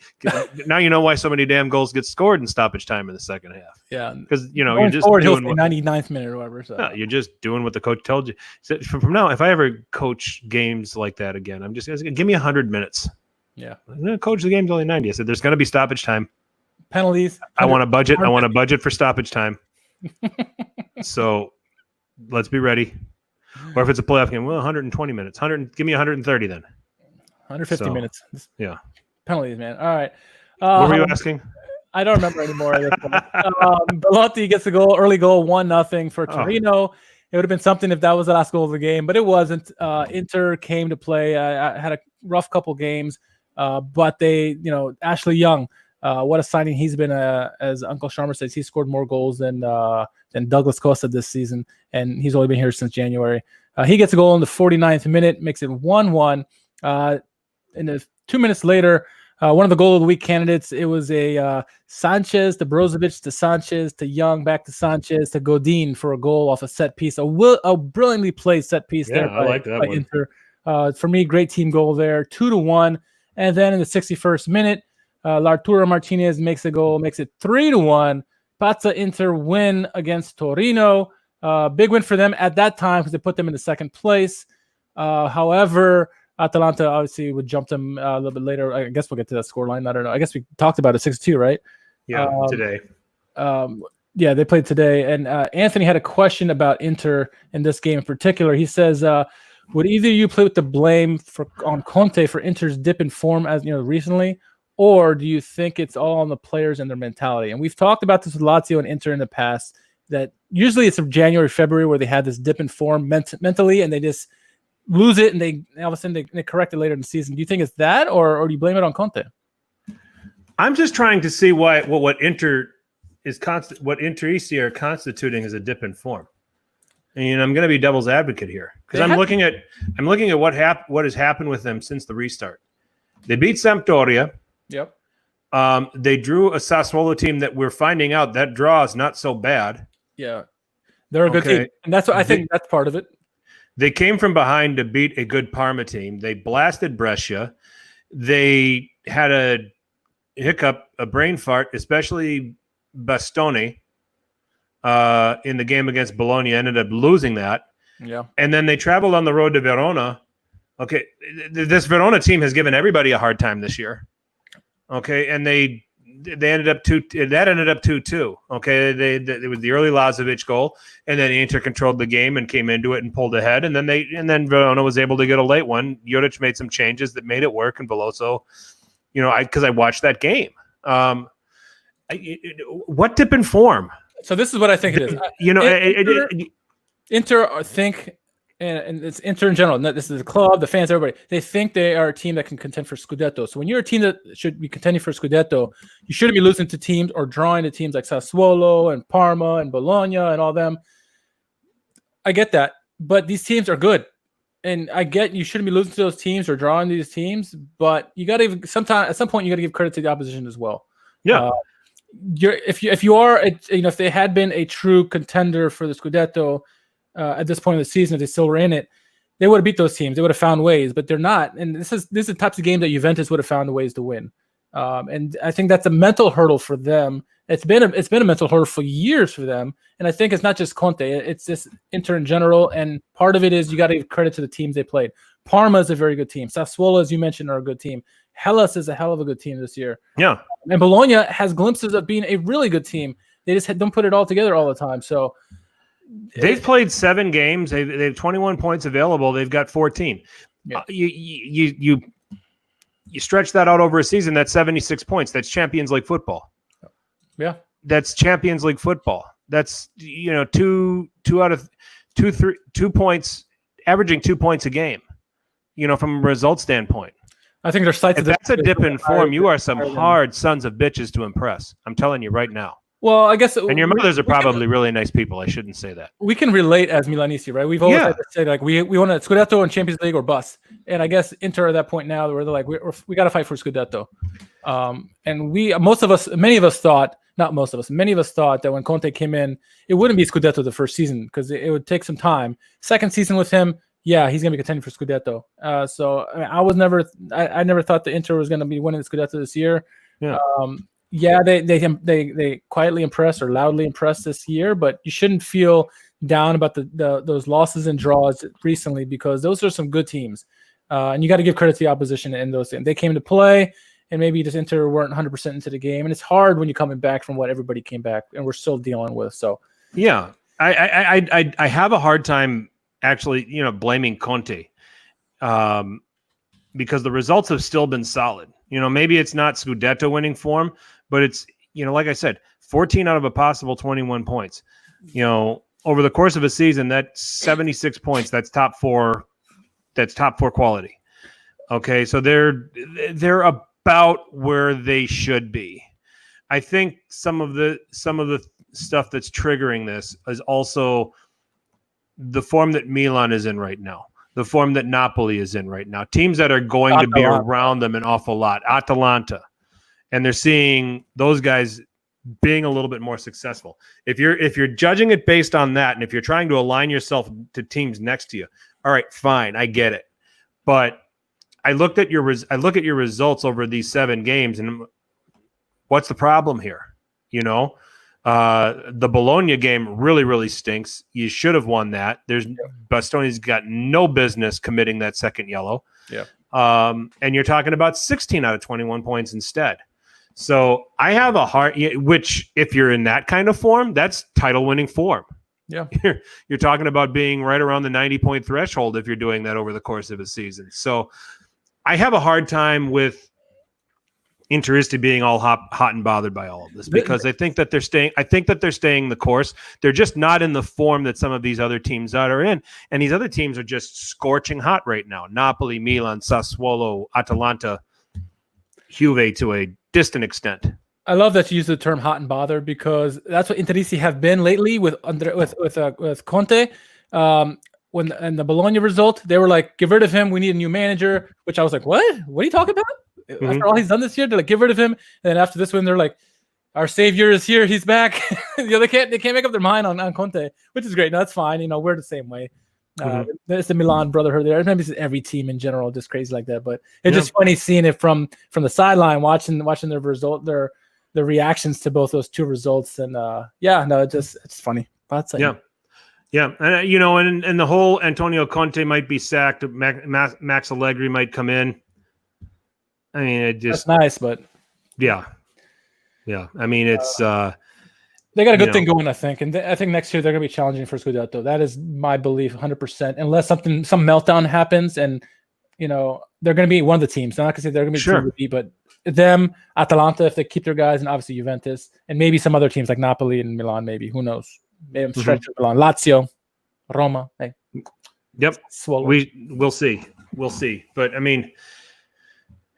Now you know why so many damn goals get scored in stoppage time in the second half. Yeah, because you're just doing 99th minute or whatever. So. No, you're just doing what the coach told you. So from now, if I ever coach games like that again, I'm just give me 100 minutes. Yeah, I'm gonna coach the game's only 90. I said there's going to be stoppage time, penalties. I want a budget. I want a budget for stoppage time. So let's be ready. Or if it's a playoff game, 120 minutes. Give me 130 then. 150 minutes. Yeah. Penalties, man. All right. What were you asking? I don't remember anymore. Belotti gets a goal, early goal, 1-0 for Torino. It would have been something if that was the last goal of the game, but it wasn't. Inter came to play. I had a rough couple games. But they, Ashley Young, what a signing he's been. As Uncle Sharma says, he scored more goals than Douglas Costa this season, and he's only been here since January. He gets a goal in the 49th minute, makes it 1-1. And 2 minutes later, one of the goal of the week candidates, it was a Sanchez to Brozovic to Sanchez to Young, back to Sanchez to Godin for a goal off a set piece. A brilliantly played set piece there. I like that one. Inter. For me, great team goal there, 2-1. And then in the 61st minute, Arturo Martinez makes a goal, makes it 3-1. Pazza Inter win against Torino. Big win for them at that time because they put them in the second place. However, Atalanta obviously would jump them a little bit later. I guess we'll get to that scoreline. I don't know. I guess we talked about it, 6-2, right? Yeah, today. Yeah, they played today. And Anthony had a question about Inter in this game in particular. He says, would either of you play with the blame on Conte for Inter's dip in form as recently, or do you think it's all on the players and their mentality? And we've talked about this with Lazio and Inter in the past, that usually it's from January, February where they had this dip in form mentally, and they just lose it, and they all of a sudden they correct it later in the season. Do you think it's that, or do you blame it on Conte? I'm just trying to see what Inter is what Interisti are constituting as a dip in form. And I'm going to be devil's advocate here because I'm looking at what has happened with them since the restart. They beat Sampdoria. Yep. They drew a Sassuolo team that we're finding out that draw is not so bad. Yeah, they're a good team, and that's what I think. That's part of it. They came from behind to beat a good Parma team. They blasted Brescia. They had a hiccup, a brain fart, especially Bastoni in the game against Bologna. Ended up losing that. Yeah. And then they traveled on the road to Verona. Okay, this Verona team has given everybody a hard time this year. Okay, and they ended up 2-2. Okay, it was the early Lazovic goal, and then Inter controlled the game and came into it and pulled ahead, and then Verona was able to get a late one. Juric made some changes that made it work, and Veloso, because I watched that game. What dip in form? So this is what I think it is. Inter think. And it's Inter in general. This is the club, the fans, everybody. They think they are a team that can contend for Scudetto. So when you're a team that should be contending for Scudetto, you shouldn't be losing to teams or drawing to teams like Sassuolo and Parma and Bologna and all them. I get that, but these teams are good, and I get you shouldn't be losing to those teams or drawing these teams. But you got to at some point you got to give credit to the opposition as well. Yeah. If they had been a true contender for the Scudetto. At this point in the season, if they still were in it, they would have beat those teams. They would have found ways, but they're not. And this is the types of game that Juventus would have found the ways to win. And I think that's a mental hurdle for them. It's been a mental hurdle for years for them. And I think it's not just Conte; it's just Inter in general. And part of it is you got to give credit to the teams they played. Parma is a very good team. Sassuolo, as you mentioned, are a good team. Hellas is a hell of a good team this year. Yeah. And Bologna has glimpses of being a really good team. They just don't put it all together all the time. So. They've played 7 games. They have 21 points available. They've got 14. Yeah. You stretch that out over a season. That's 76 points. That's Champions League football. Yeah, that's Champions League football. That's 2 points, averaging 2 points a game. From a result standpoint. I think there's sites. If that's a dip in form, you are some hard sons of bitches to impress. I'm telling you right now. Well, I guess, and your mothers are probably really nice people. I shouldn't say that. We can relate as Milanisti, right? We've always had to say we want a Scudetto and Champions League or bust. And I guess Inter at that point now where they're like we got to fight for Scudetto. And many of us thought that when Conte came in, it wouldn't be Scudetto the first season because it would take some time. Second season with him, yeah, he's going to be contending for Scudetto. I never thought the Inter was going to be winning the Scudetto this year. Yeah. Yeah, they quietly impressed or loudly impressed this year, but you shouldn't feel down about those losses and draws recently because those are some good teams, and you got to give credit to the opposition in those things. They came to play, and maybe just Inter weren't 100% into the game, and it's hard when you're coming back from what everybody came back and we're still dealing with. So yeah, I have a hard time actually blaming Conte, because the results have still been solid. Maybe it's not Scudetto winning form, but it's, like I said, 14 out of a possible 21 points. Over the course of a season, that's 76 points. That's top four quality. Okay, so they're about where they should be. I think some of the stuff that's triggering this is also the form that Milan is in right now, the form that Napoli is in right now. Teams that are going to be around them an awful lot. Atalanta, and they're seeing those guys being a little bit more successful. If you're judging it based on that, and if you're trying to align yourself to teams next to you, all right, fine, I get it. But I look at your results over these 7 games, and what's the problem here? The Bologna game really, really stinks. You should have won that. Bastoni's got no business committing that second yellow. Yeah. And you're talking about 16 out of 21 points instead. So I have a hard, which if you're in that kind of form, that's title-winning form. Yeah. You're talking about being right around the 90-point threshold if you're doing that over the course of a season. So I have a hard time with Interisti being all hot and bothered by all of this, because I think that they're staying the course. They're just not in the form that some of these other teams are in, and these other teams are just scorching hot right now. Napoli, Milan, Sassuolo, Atalanta, Juve to a distant extent. I love that you use the term "hot and bothered" because that's what Interisti have been lately with Conte. When the Bologna result, they were like, "Get rid of him. We need a new manager." Which I was like, "What? What are you talking about?" After all he's done this year, they're like, "Get rid of him." And then after this one, they're like, "Our savior is here. He's back." They can't make up their mind on Conte, which is great. No, that's fine. We're the same way. It's the Milan brotherhood there. Maybe it's every team in general just crazy like that. But it's just funny seeing it from the sideline, watching their result, their reactions to both those 2 results, and it's funny. That's Yeah, and and the whole Antonio Conte might be sacked. Max Allegri might come in. I mean, that's nice, but yeah. I mean, it's they got a good thing going, I think, and I think next year they're going to be challenging for Scudetto. That is my belief, 100%. Unless some meltdown happens, and they're going to be one of the teams. I'm not going to say they're going to be sure. the team, but them, Atalanta, if they keep their guys, and obviously Juventus, and maybe some other teams like Napoli and Milan. Maybe, who knows? Maybe I'm stretching Milan, Lazio, Roma. Hey. Yep, we'll see. But I mean,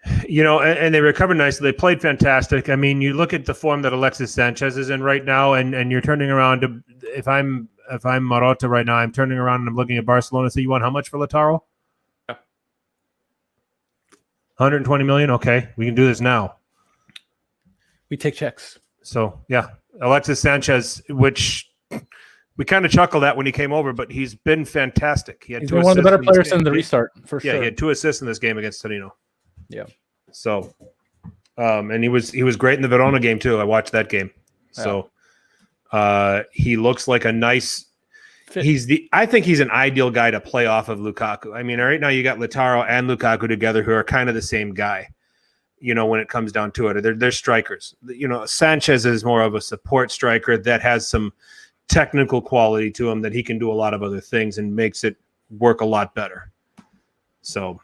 and they recovered nicely. They played fantastic. I mean, you look at the form that Alexis Sanchez is in right now, and you're turning around to, if I'm Marotta right now, I'm turning around and I'm looking at Barcelona. So you want how much for Lautaro? 120 million. Okay, we can do this now. We take checks. So yeah, Alexis Sanchez, which we kind of chuckled at when he came over, but he's been fantastic. He's been one of the better players in the restart, for sure. Yeah, he had 2 assists in this game against Torino. Yeah. So, and he was great in the Verona game too. I watched that game. So, he looks like a nice fit. I think he's an ideal guy to play off of Lukaku. I mean, right now you got Lautaro and Lukaku together, who are kind of the same guy. When it comes down to it, they're strikers. Sanchez is more of a support striker that has some technical quality to him, that he can do a lot of other things and makes it work a lot better. So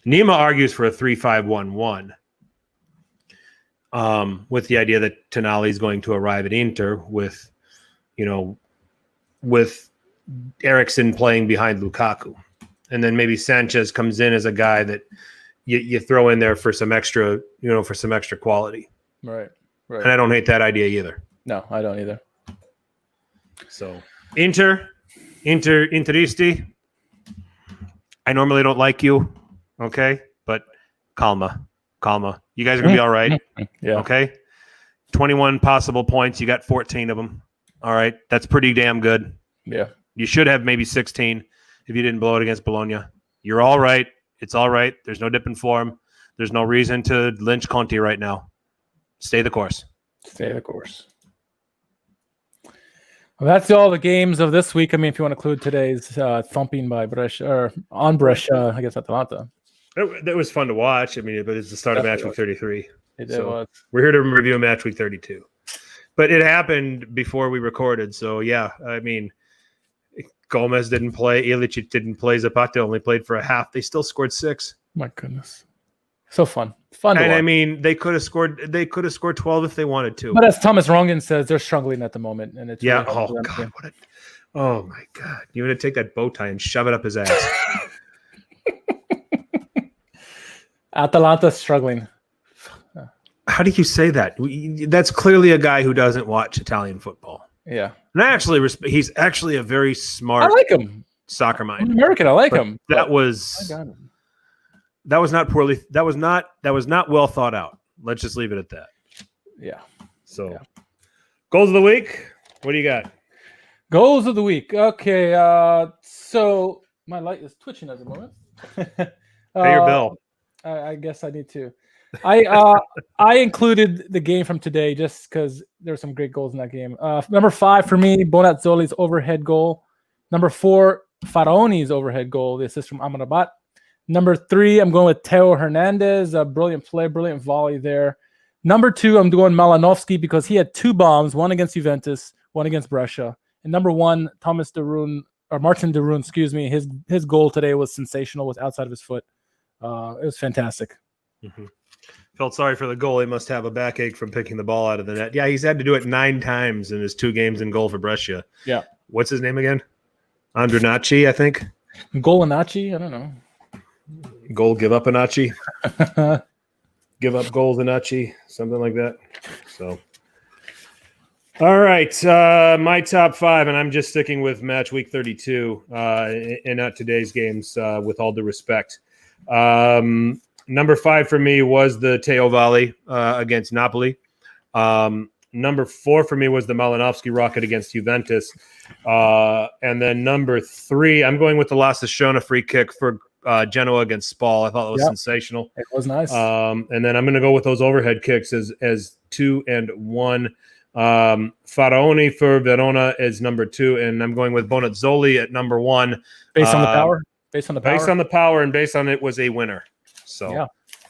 Nima argues for a 3-5-1-1 with the idea that Tonali is going to arrive at Inter with Eriksen playing behind Lukaku. And then maybe Sanchez comes in as a guy that you throw in there for some extra, for some extra quality. Right. And I don't hate that idea either. No, I don't either. So Interisti, I normally don't like you, okay? But calma. You guys are going to be all right, yeah. Okay? 21 possible points. You got 14 of them. All right? That's pretty damn good. Yeah. You should have maybe 16 if you didn't blow it against Bologna. You're all right. It's all right. There's no dip in form. There's no reason to lynch Conte right now. Stay the course. Well, that's all the games of this week. I mean, if you want to include today's thumping by Brescia, or on Brescia, I guess Atalanta. That was fun to watch. I mean, but it's the start of match week 33. It was. We're here to review match week 32. But it happened before we recorded. So, yeah, I mean, Gomez didn't play. Ilicic didn't play. Zapata only played for a half. They still scored 6. My goodness. So fun to watch. I mean, they could have scored 12 if they wanted to. But as Thomas Rongen says, they're struggling at the moment, and it's really oh my God! You want to take that bow tie and shove it up his ass? Atalanta struggling. How do you say that? That's clearly a guy who doesn't watch Italian football. Yeah. And he's actually a very smart. I like him. Soccer mind. I'm American. I like him. That was not poorly. That was not well thought out. Let's just leave it at that. Yeah. So, goals of the week. What do you got? Goals of the week. Okay. So my light is twitching at the moment. Pay your bill. I guess I need to. I included the game from today just because there were some great goals in that game. Number 5 for me, Bonazzoli's overhead goal. Number 4, Faraoni's overhead goal, the assist from Amrabat. Number 3, I'm going with Theo Hernandez, a brilliant play, brilliant volley there. Number 2, I'm doing Malinowski because he had 2 bombs, one against Juventus, one against Brescia. And number 1, Martin de Roon, excuse me, his goal today was sensational, was outside of his foot. It was fantastic. Mm-hmm. Felt sorry for the goal. He must have a backache from picking the ball out of the net. Yeah, he's had to do it 9 times in his 2 games in goal for Brescia. Yeah. What's his name again? Andronacci, I think. Golanacci? I don't know. Goal give up Anacci. Give up goals Anacci. Something like that. So, all right. My top 5, and I'm just sticking with match week 32 and not today's games with all due respect. Number 5 for me was the Theo volley against Napoli. Number 4 for me was the Malinowski rocket against Juventus. And then number 3, I'm going with the La Sassiona free kick for Genoa against Spal. I thought it was sensational. It was nice. And then I'm going to go with those overhead kicks as 2 and 1. Faraoni for Verona is number 2, and I'm going with Bonazzoli at number 1. Based on the power? Based on the power and based on it was a winner. So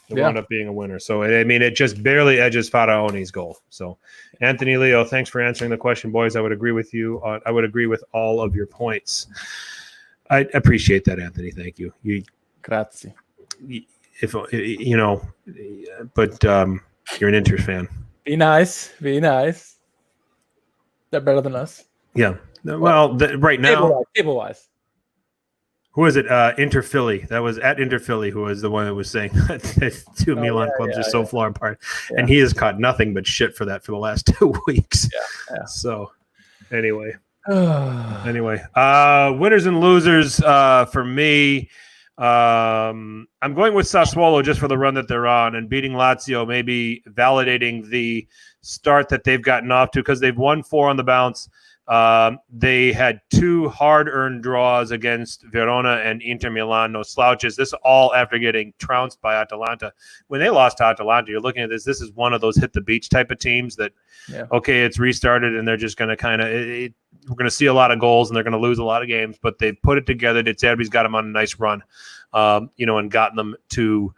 it wound up being a winner. So, I mean, it just barely edges Faraoni's goal. So, Anthony Leo, thanks for answering the question, boys. I would agree with you. I would agree with all of your points. I appreciate that, Anthony. Thank you. Grazie. If you know, but you're an Inter fan. Be nice. They're better than us. Yeah. Well, right now, table-wise. Who was it? Inter Philly. That was at Inter Philly who was the one that was saying that 2 Milan clubs are so far apart. Yeah. And he has caught nothing but shit for that for the last 2 weeks. Yeah. So, anyway. Winners and losers for me. I'm going with Sassuolo just for the run that they're on and beating Lazio, maybe validating the start that they've gotten off to because they've won 4 on the bounce. They had 2 hard-earned draws against Verona and Inter Milan, no slouches. This all after getting trounced by Atalanta. When they lost to Atalanta, you're looking at this. This is one of those hit-the-beach type of teams that, okay, it's restarted, and they're just going to kind of we're going to see a lot of goals, and they're going to lose a lot of games, but they've put it together. De Zerbi's got them on a nice run, and gotten them to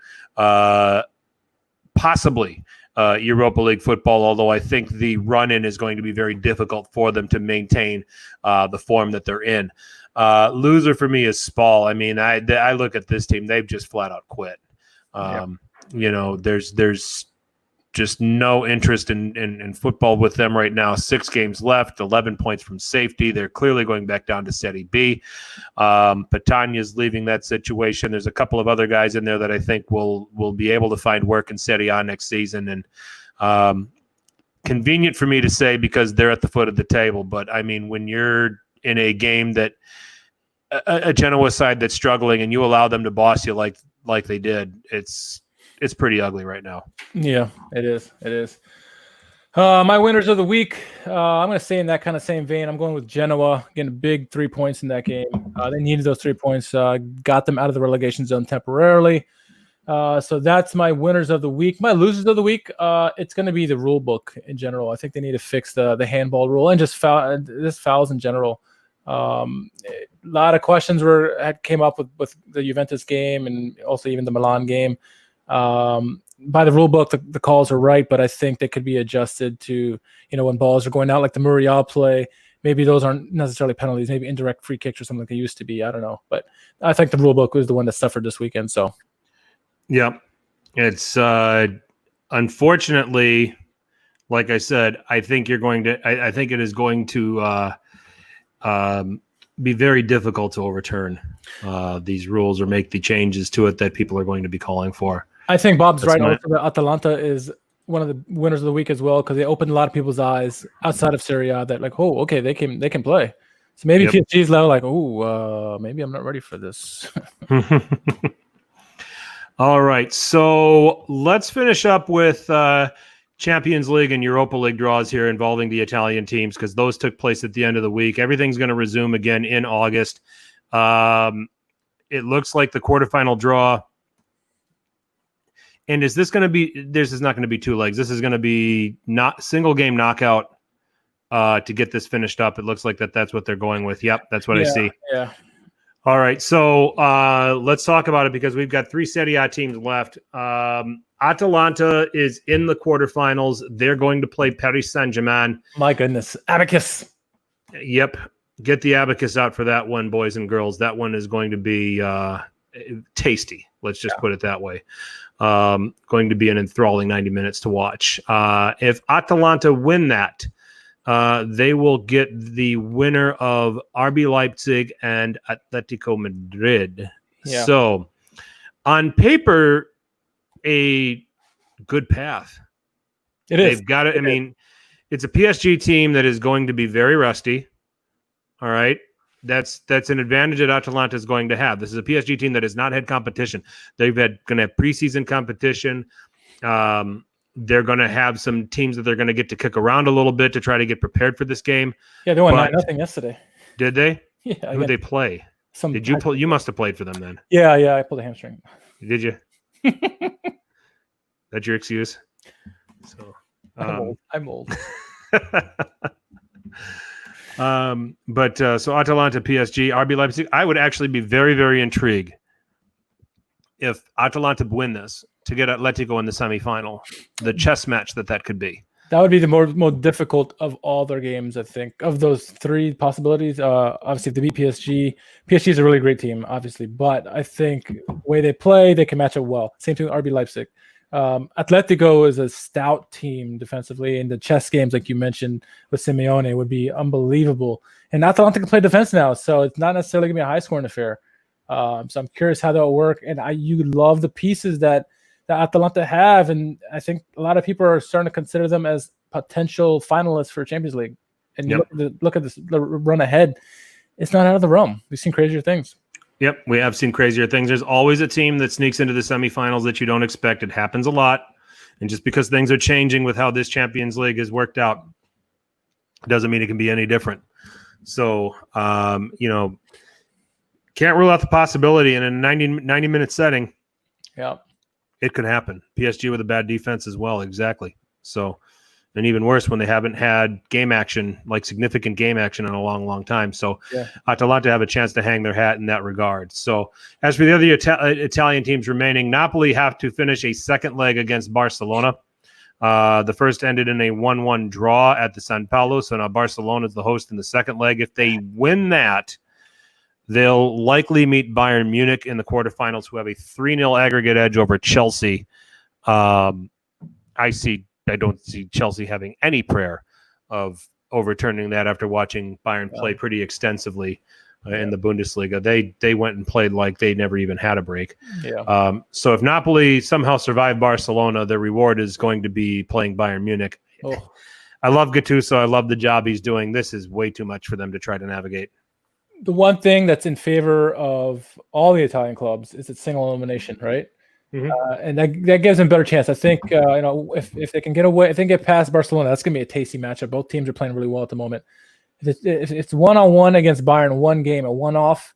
possibly Europa League football, although I think the run-in is going to be very difficult for them to maintain the form that they're in. Loser for me is Spal. I mean, I look at this team; they've just flat out quit. There's just no interest in football with them right now. 6 games left, 11 points from safety. They're clearly going back down to Serie B. Patagna's leaving that situation. There's a couple of other guys in there that I think will be able to find work in Serie A next season. And convenient for me to say because they're at the foot of the table. But, I mean, when you're in a game that a Genoa side that's struggling and you allow them to boss you like they did, it's pretty ugly right now. Yeah, it is. My winners of the week, I'm going to say in that kind of same vein, I'm going with Genoa, getting a big 3 points in that game. They needed those 3 points, got them out of the relegation zone temporarily. So that's my winners of the week. My losers of the week, it's going to be the rule book in general. I think they need to fix the handball rule and just fouls in general. A lot of questions came up with the Juventus game and also even the Milan game. By the rule book, the calls are right, but I think they could be adjusted to, when balls are going out like the Muriel play. Maybe those aren't necessarily penalties, maybe indirect free kicks or something like they used to be. I don't know. But I think the rule book was the one that suffered this weekend. So, yeah, it's unfortunately, like I said, I think it is going to be very difficult to overturn these rules or make the changes to it that people are going to be calling for. I think Bob's right. Also, Atalanta is one of the winners of the week as well, because they opened a lot of people's eyes outside of Serie that like, oh, okay, they can play. So maybe PSG's level like, oh, maybe I'm not ready for this. All right, so let's finish up with Champions League and Europa League draws here involving the Italian teams, because those took place at the end of the week. Everything's going to resume again in August. It looks like the quarterfinal draw. And is this going to be? This is not going to be 2 legs. This is going to be not single game knockout to get this finished up. It looks like that's what they're going with. Yep, that's what I see. Yeah. All right, so let's talk about it, because we've got 3 Serie A teams left. Atalanta is in the quarterfinals. They're going to play Paris Saint-Germain. My goodness, abacus. Yep, get the abacus out for that one, boys and girls. That one is going to be tasty. Let's just put it that way. Going to be an enthralling 90 minutes to watch. If Atalanta win that, they will get the winner of RB Leipzig and Atletico Madrid. Yeah. So, on paper, a good path. It is. They've got it. I mean, it's a PSG team that is going to be very rusty. All right. That's an advantage that Atalanta is going to have. This is a PSG team that has not had competition. They've going to have preseason competition. They're going to have some teams that they're going to get to kick around a little bit to try to get prepared for this game. Yeah, they won 9-0 yesterday. Did they? Yeah. Who did they play? Did you play? You must have played for them then. Yeah, I pulled a hamstring. Did you? That's your excuse? So I'm old. So Atalanta, PSG, RB Leipzig. I would actually be very, very intrigued if Atalanta win this to get Atletico in the semifinal. The chess match that could be. That would be the more difficult of all their games, I think. Of those 3 possibilities, obviously if they beat PSG is a really great team, obviously, but I think the way they play, they can match up well. Same thing with RB Leipzig. Atletico is a stout team defensively, and the chess games, like you mentioned with Simeone, would be unbelievable. And Atalanta can play defense now, so it's not necessarily going to be a high-scoring affair. So I'm curious how that will work. And you love the pieces that Atalanta have, and I think a lot of people are starting to consider them as potential finalists for Champions League. And you look at the run ahead, it's not out of the realm. We've seen crazier things. Yep, we have seen crazier things. There's always a team that sneaks into the semifinals that you don't expect. It happens a lot. And just because things are changing with how this Champions League has worked out doesn't mean it can be any different. So, can't rule out the possibility in a 90-minute setting. Yeah. It could happen. PSG with a bad defense as well. Exactly. So, and even worse when they haven't had game action, like significant game action in a long, long time. So Atalanta have a chance to hang their hat in that regard. So as for the other Italian teams remaining, Napoli have to finish a second leg against Barcelona. The first ended in a 1-1 draw at the San Paolo. So now Barcelona is the host in the second leg. If they win that, they'll likely meet Bayern Munich in the quarterfinals, who have a 3-0 aggregate edge over Chelsea. I don't see Chelsea having any prayer of overturning that after watching Bayern play pretty extensively in the Bundesliga. They went and played like they never even had a break. Yeah. So if Napoli somehow survive Barcelona, their reward is going to be playing Bayern Munich. Oh. I love Gattuso. I love the job he's doing. This is way too much for them to try to navigate. The one thing that's in favor of all the Italian clubs is it's single elimination, right? Mm-hmm. And that gives them a better chance. I think if they can get away, if they can get past Barcelona, that's going to be a tasty matchup. Both teams are playing really well at the moment. If it's 1-on-1 against Bayern, one game, a one-off,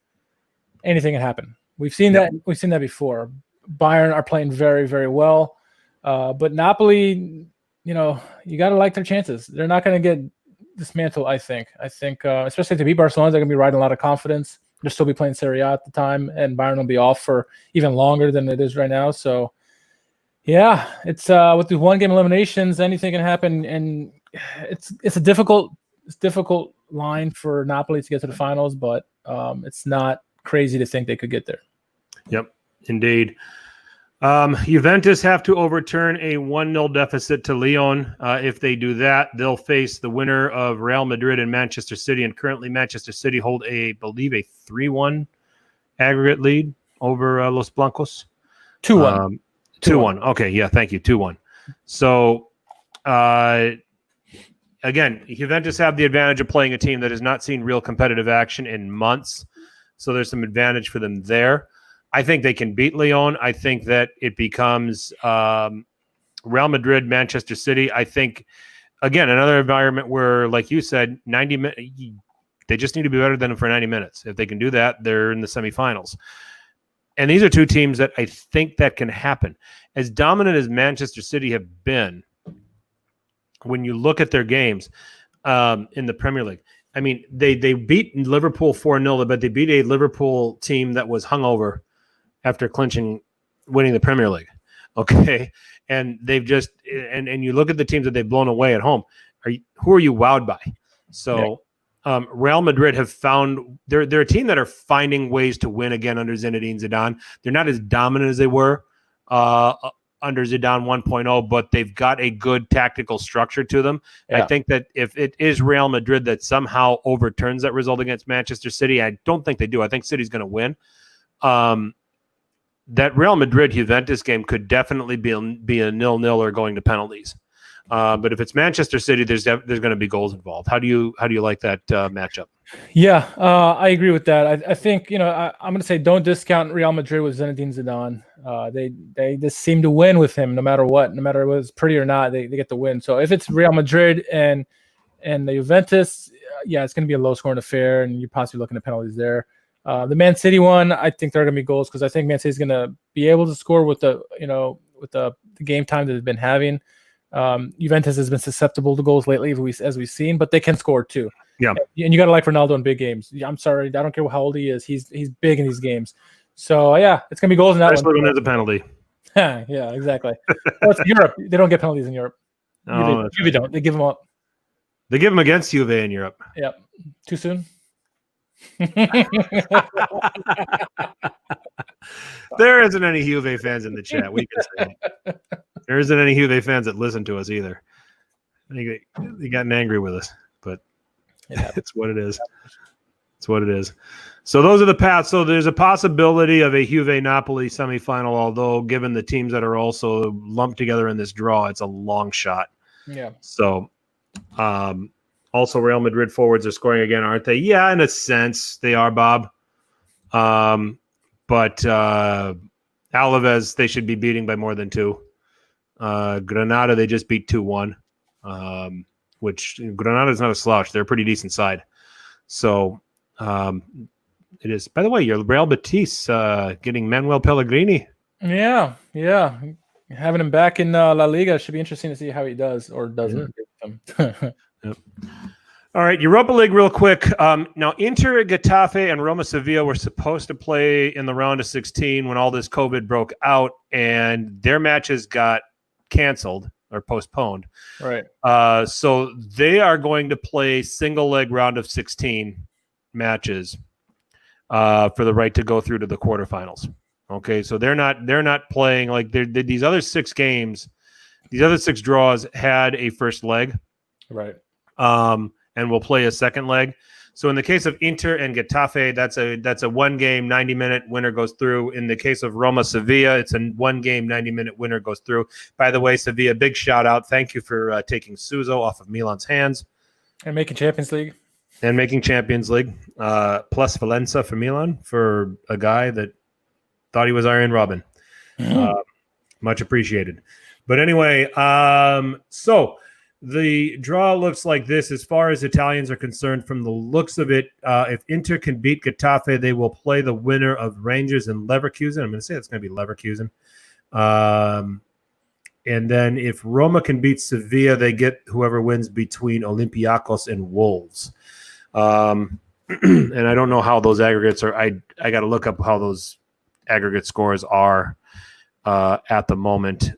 anything can happen. We've seen that. We've seen that before. Bayern are playing very, very well, but Napoli, you got to like their chances. They're not going to get dismantled. I think, especially if they beat Barcelona, they're going to be riding a lot of confidence. They'll still be playing Serie A at the time, and Bayern will be off for even longer than it is right now. So, yeah, it's with the one-game eliminations, anything can happen, and it's a difficult line for Napoli to get to the finals, but it's not crazy to think they could get there. Yep, indeed. Juventus have to overturn a 1-0 deficit to Lyon. If they do that, they'll face the winner of Real Madrid and Manchester City. And currently, Manchester City hold I believe, a 3-1 aggregate lead over Los Blancos. 2-1. 2-1. Okay, yeah, thank you. 2-1. So, again, Juventus have the advantage of playing a team that has not seen real competitive action in months. So there's some advantage for them there. I think they can beat Lyon. I think that it becomes Real Madrid, Manchester City. I think, again, another environment where, like you said, 90 minutes. They just need to be better than them for 90 minutes. If they can do that, they're in the semifinals. And these are two teams that I think that can happen. As dominant as Manchester City have been, when you look at their games in the Premier League, I mean, they beat Liverpool 4-0, but they beat a Liverpool team that was hungover after winning the Premier League. Okay. And they've just, and you look at the teams that they've blown away at home. Who are you wowed by? So Real Madrid have found, they're a team that are finding ways to win again under Zinedine Zidane. They're not as dominant as they were under Zidane 1.0, but they've got a good tactical structure to them. Yeah. I think that if it is Real Madrid that somehow overturns that result against Manchester City, I don't think they do. I think City's going to win. That Real Madrid-Juventus game could definitely be a 0-0 or going to penalties. But if it's Manchester City, there's going to be goals involved. How do you like that matchup? Yeah, I agree with that. I think, I'm going to say don't discount Real Madrid with Zinedine Zidane. They just seem to win with him no matter what. No matter whether it's pretty or not, they get the win. So if it's Real Madrid and the Juventus, it's going to be a low-scoring affair, and you're possibly looking at penalties there. The Man City one, I think there are going to be goals because I think Man City's going to be able to score with the game time that they've been having. Juventus has been susceptible to goals lately, as we've seen, but they can score too. Yeah, and you got to like Ronaldo in big games. I'm sorry, I don't care how old he is. He's big in these games. So it's gonna be goals in that especially when there's a penalty. Yeah, exactly. Well, it's Europe. They don't get penalties in Europe. Juve don't. They give them up. They give them against Juve in Europe. Yep. Too soon. There isn't any Juve fans in the chat. We can say there isn't any Juve fans that listen to us either. They gotten angry with us, but it's what it is. It's what it is. So those are the paths. So there's a possibility of a Juve-Napoli semifinal, although given the teams that are also lumped together in this draw, it's a long shot. Yeah. So also Real Madrid forwards are scoring again, aren't they? Yeah, in a sense they are, Bob. But Alaves, they should be beating by more than 2. Granada, they just beat 2-1, which Granada is not a slouch. They're a pretty decent side. So it is. By the way, your Real Betis getting Manuel Pellegrini. Yeah. Having him back in La Liga should be interesting to see how he does or doesn't. Yep. All right, Europa League real quick. Now, Inter, Getafe, and Roma Sevilla were supposed to play in the round of 16 when all this COVID broke out, and their matches got canceled or postponed. Right. So they are going to play single-leg round of 16 matches for the right to go through to the quarterfinals. Okay, so they're not playing like these other 6 games. These other 6 draws had a first leg. Right. And we'll play a second leg. So in the case of Inter and Getafe, that's a 1 game, 90-minute winner goes through. In the case of Roma Sevilla, it's a 1 game, 90-minute winner goes through. By the way, Sevilla, big shout out. Thank you for taking Suso off of Milan's hands. And making Champions League. Plus Valenza for Milan for a guy that thought he was Iron Robin. Much appreciated. But anyway, so the draw looks like this as far as Italians are concerned. From the looks of it, if Inter can beat Getafe, they will play the winner of Rangers and Leverkusen. I'm going to say it's going to be Leverkusen. And then if Roma can beat Sevilla, they get whoever wins between Olympiacos and Wolves. And I don't know how those aggregates are. I got to look up how those aggregate scores are at the moment.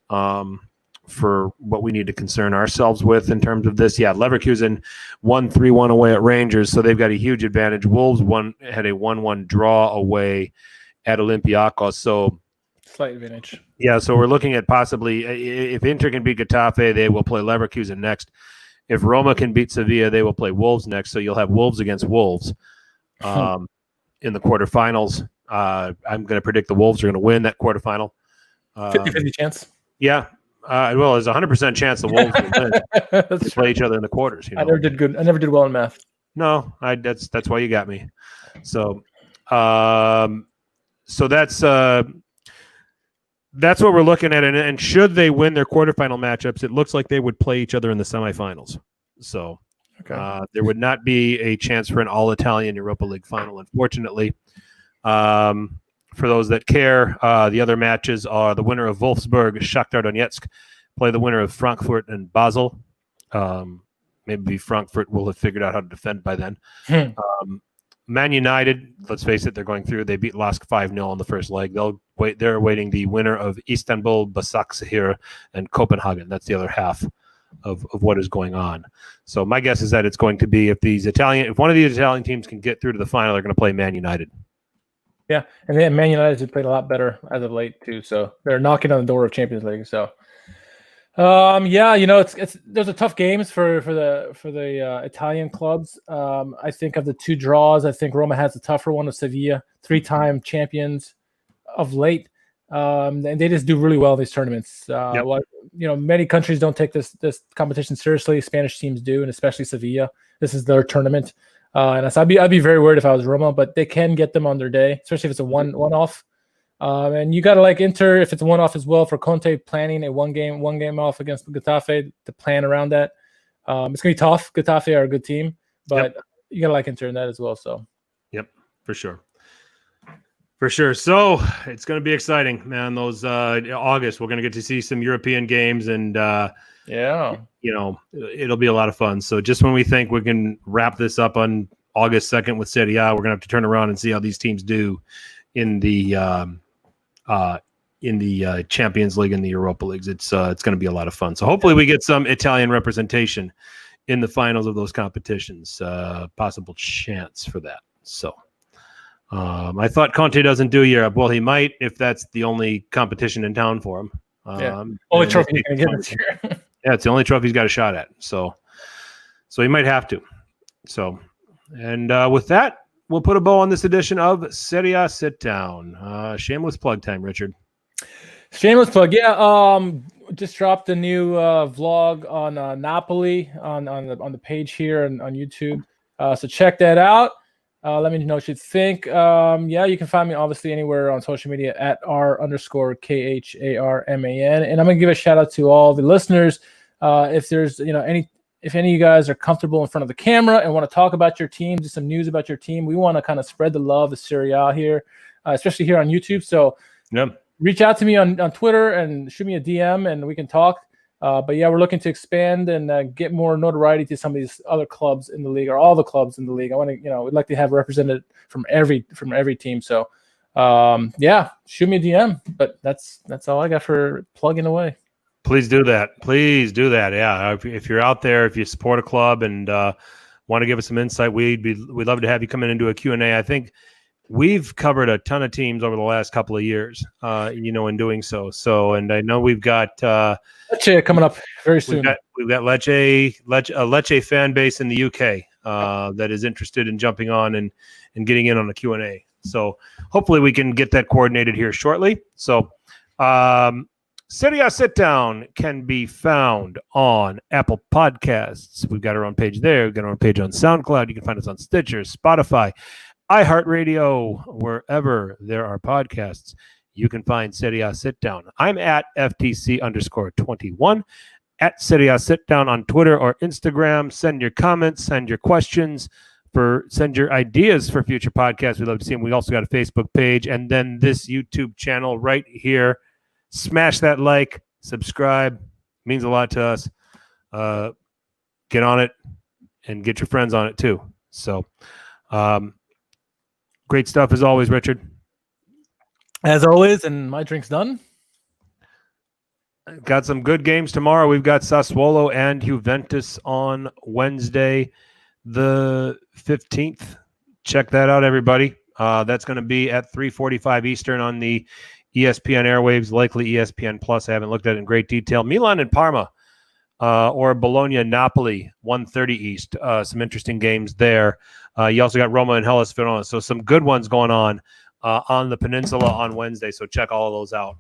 For what we need to concern ourselves with in terms of this. Yeah, Leverkusen won 3-1 away at Rangers, so they've got a huge advantage. Wolves had a 1-1 draw away at Olympiacos. So Slight advantage. Yeah, so we're looking at possibly if Inter can beat Getafe, they will play Leverkusen next. If Roma can beat Sevilla, they will play Wolves next. So you'll have Wolves against Wolves in the quarterfinals. I'm going to predict the Wolves are going to win that quarterfinal. 50-50 chance. Yeah. Well, there's a 100% chance the Wolves will win. They play each other in the quarters. You know? I never did good. I never did well in math. No, that's why you got me. So, so that's what we're looking at. And should they win their quarterfinal matchups, it looks like they would play each other in the semifinals. So there would not be a chance for an all-Italian Europa League final, unfortunately. For those that care, the other matches are the winner of Wolfsburg, Shakhtar Donetsk, play the winner of Frankfurt and Basel. Maybe Frankfurt will have figured out how to defend by then. Man United, let's face it, they're going through. They beat Lask 5-0 in the first leg. They're awaiting the winner of Istanbul, Başakşehir, and Copenhagen. That's the other half of what is going on. So my guess is that it's going to be if one of these Italian teams can get through to the final, they're going to play Man United. Yeah, and then Man United has played a lot better as of late too. So they're knocking on the door of Champions League. So, those are tough games for the Italian clubs. I think of the two draws, I think Roma has a tougher one of Sevilla, 3-time champions of late, and they just do really well in these tournaments. Many countries don't take this competition seriously. Spanish teams do, and especially Sevilla. This is their tournament. And so I'd be very worried if I was Roma, but they can get them on their day, especially if it's a one-off. And you got to like Inter if it's a one-off as well for Conte planning a one game off against Getafe to plan around that. It's gonna be tough. Getafe are a good team, but you got to like Inter in that as well. So, for sure. So it's gonna be exciting, man. Those August, we're gonna get to see some European games and. It'll be a lot of fun. So just when we think we can wrap this up on August 2nd with Serie A, we're going to have to turn around and see how these teams do in the Champions League and the Europa Leagues. It's going to be a lot of fun. So hopefully we get some Italian representation in the finals of those competitions. Possible chance for that. So I thought Conte doesn't do Europe. Well, he might if that's the only competition in town for him. Only trophy you can get this year. Yeah, it's the only trophy he's got a shot at. So he might have to. So, and with that, we'll put a bow on this edition of Serie A Sit Down. Shameless plug time, Richard. Shameless plug, yeah. Just dropped a new vlog on Napoli on the page here and on YouTube. So check that out. Let me know what you think. You can find me obviously anywhere on social media at @R_KHARMAN. And I'm gonna give a shout out to all the listeners. If there's if any of you guys are comfortable in front of the camera and want to talk about your team, just some news about your team, we want to kind of spread the love of Serie A here, especially here on YouTube. So reach out to me on Twitter and shoot me a DM and we can talk. But yeah, we're looking to expand and get more notoriety to some of these other clubs in the league or all the clubs in the league. I want to, we'd like to have represented from every team. So, shoot me a DM. But that's all I got for plugging away. Please do that. Yeah, if you're out there, if you support a club and want to give us some insight, we'd love to have you come in and do a Q&A. I think we've covered a ton of teams over the last couple of years, in doing so. So, and I know we've got Lecce coming up very soon. We've got Lecce fan base in the UK that is interested in jumping on and getting in on a Q&A. So hopefully we can get that coordinated here shortly. So Serie A Sit Down can be found on Apple Podcasts. We've got our own page there. We've got our own page on SoundCloud. You can find us on Stitcher, Spotify, iHeartRadio, wherever there are podcasts. You can find Serie A Sit Down. I'm at FTC_21, at Serie A Sit Down on Twitter or Instagram. Send your comments, send your questions, send your ideas for future podcasts. We'd love to see them. We also got a Facebook page and then this YouTube channel right here. Smash that like, subscribe. It means a lot to us. Get on it and get your friends on it too. So, great stuff as always, Richard. As always, and my drink's done. Got some good games tomorrow. We've got Sassuolo and Juventus on Wednesday, the 15th. Check that out, everybody. That's going to be at 3:45 Eastern on the ESPN airwaves, likely ESPN Plus. I haven't looked at it in great detail. Milan and Parma, or Bologna, Napoli, 1:30 East. Some interesting games there. You also got Roma and Hellas Verona. So some good ones going on the peninsula on Wednesday. So check all of those out.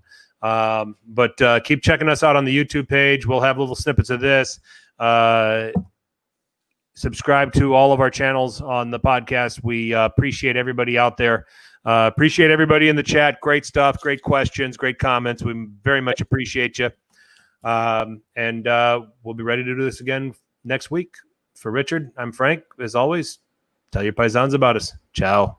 But keep checking us out on the YouTube page. We'll have little snippets of this. Subscribe to all of our channels on the podcast. We appreciate everybody out there. Appreciate everybody in the chat. Great stuff, great questions, great comments. We very much appreciate you. And we'll be ready to do this again next week. For Richard, I'm Frank. As always, tell your paisans about us. Ciao.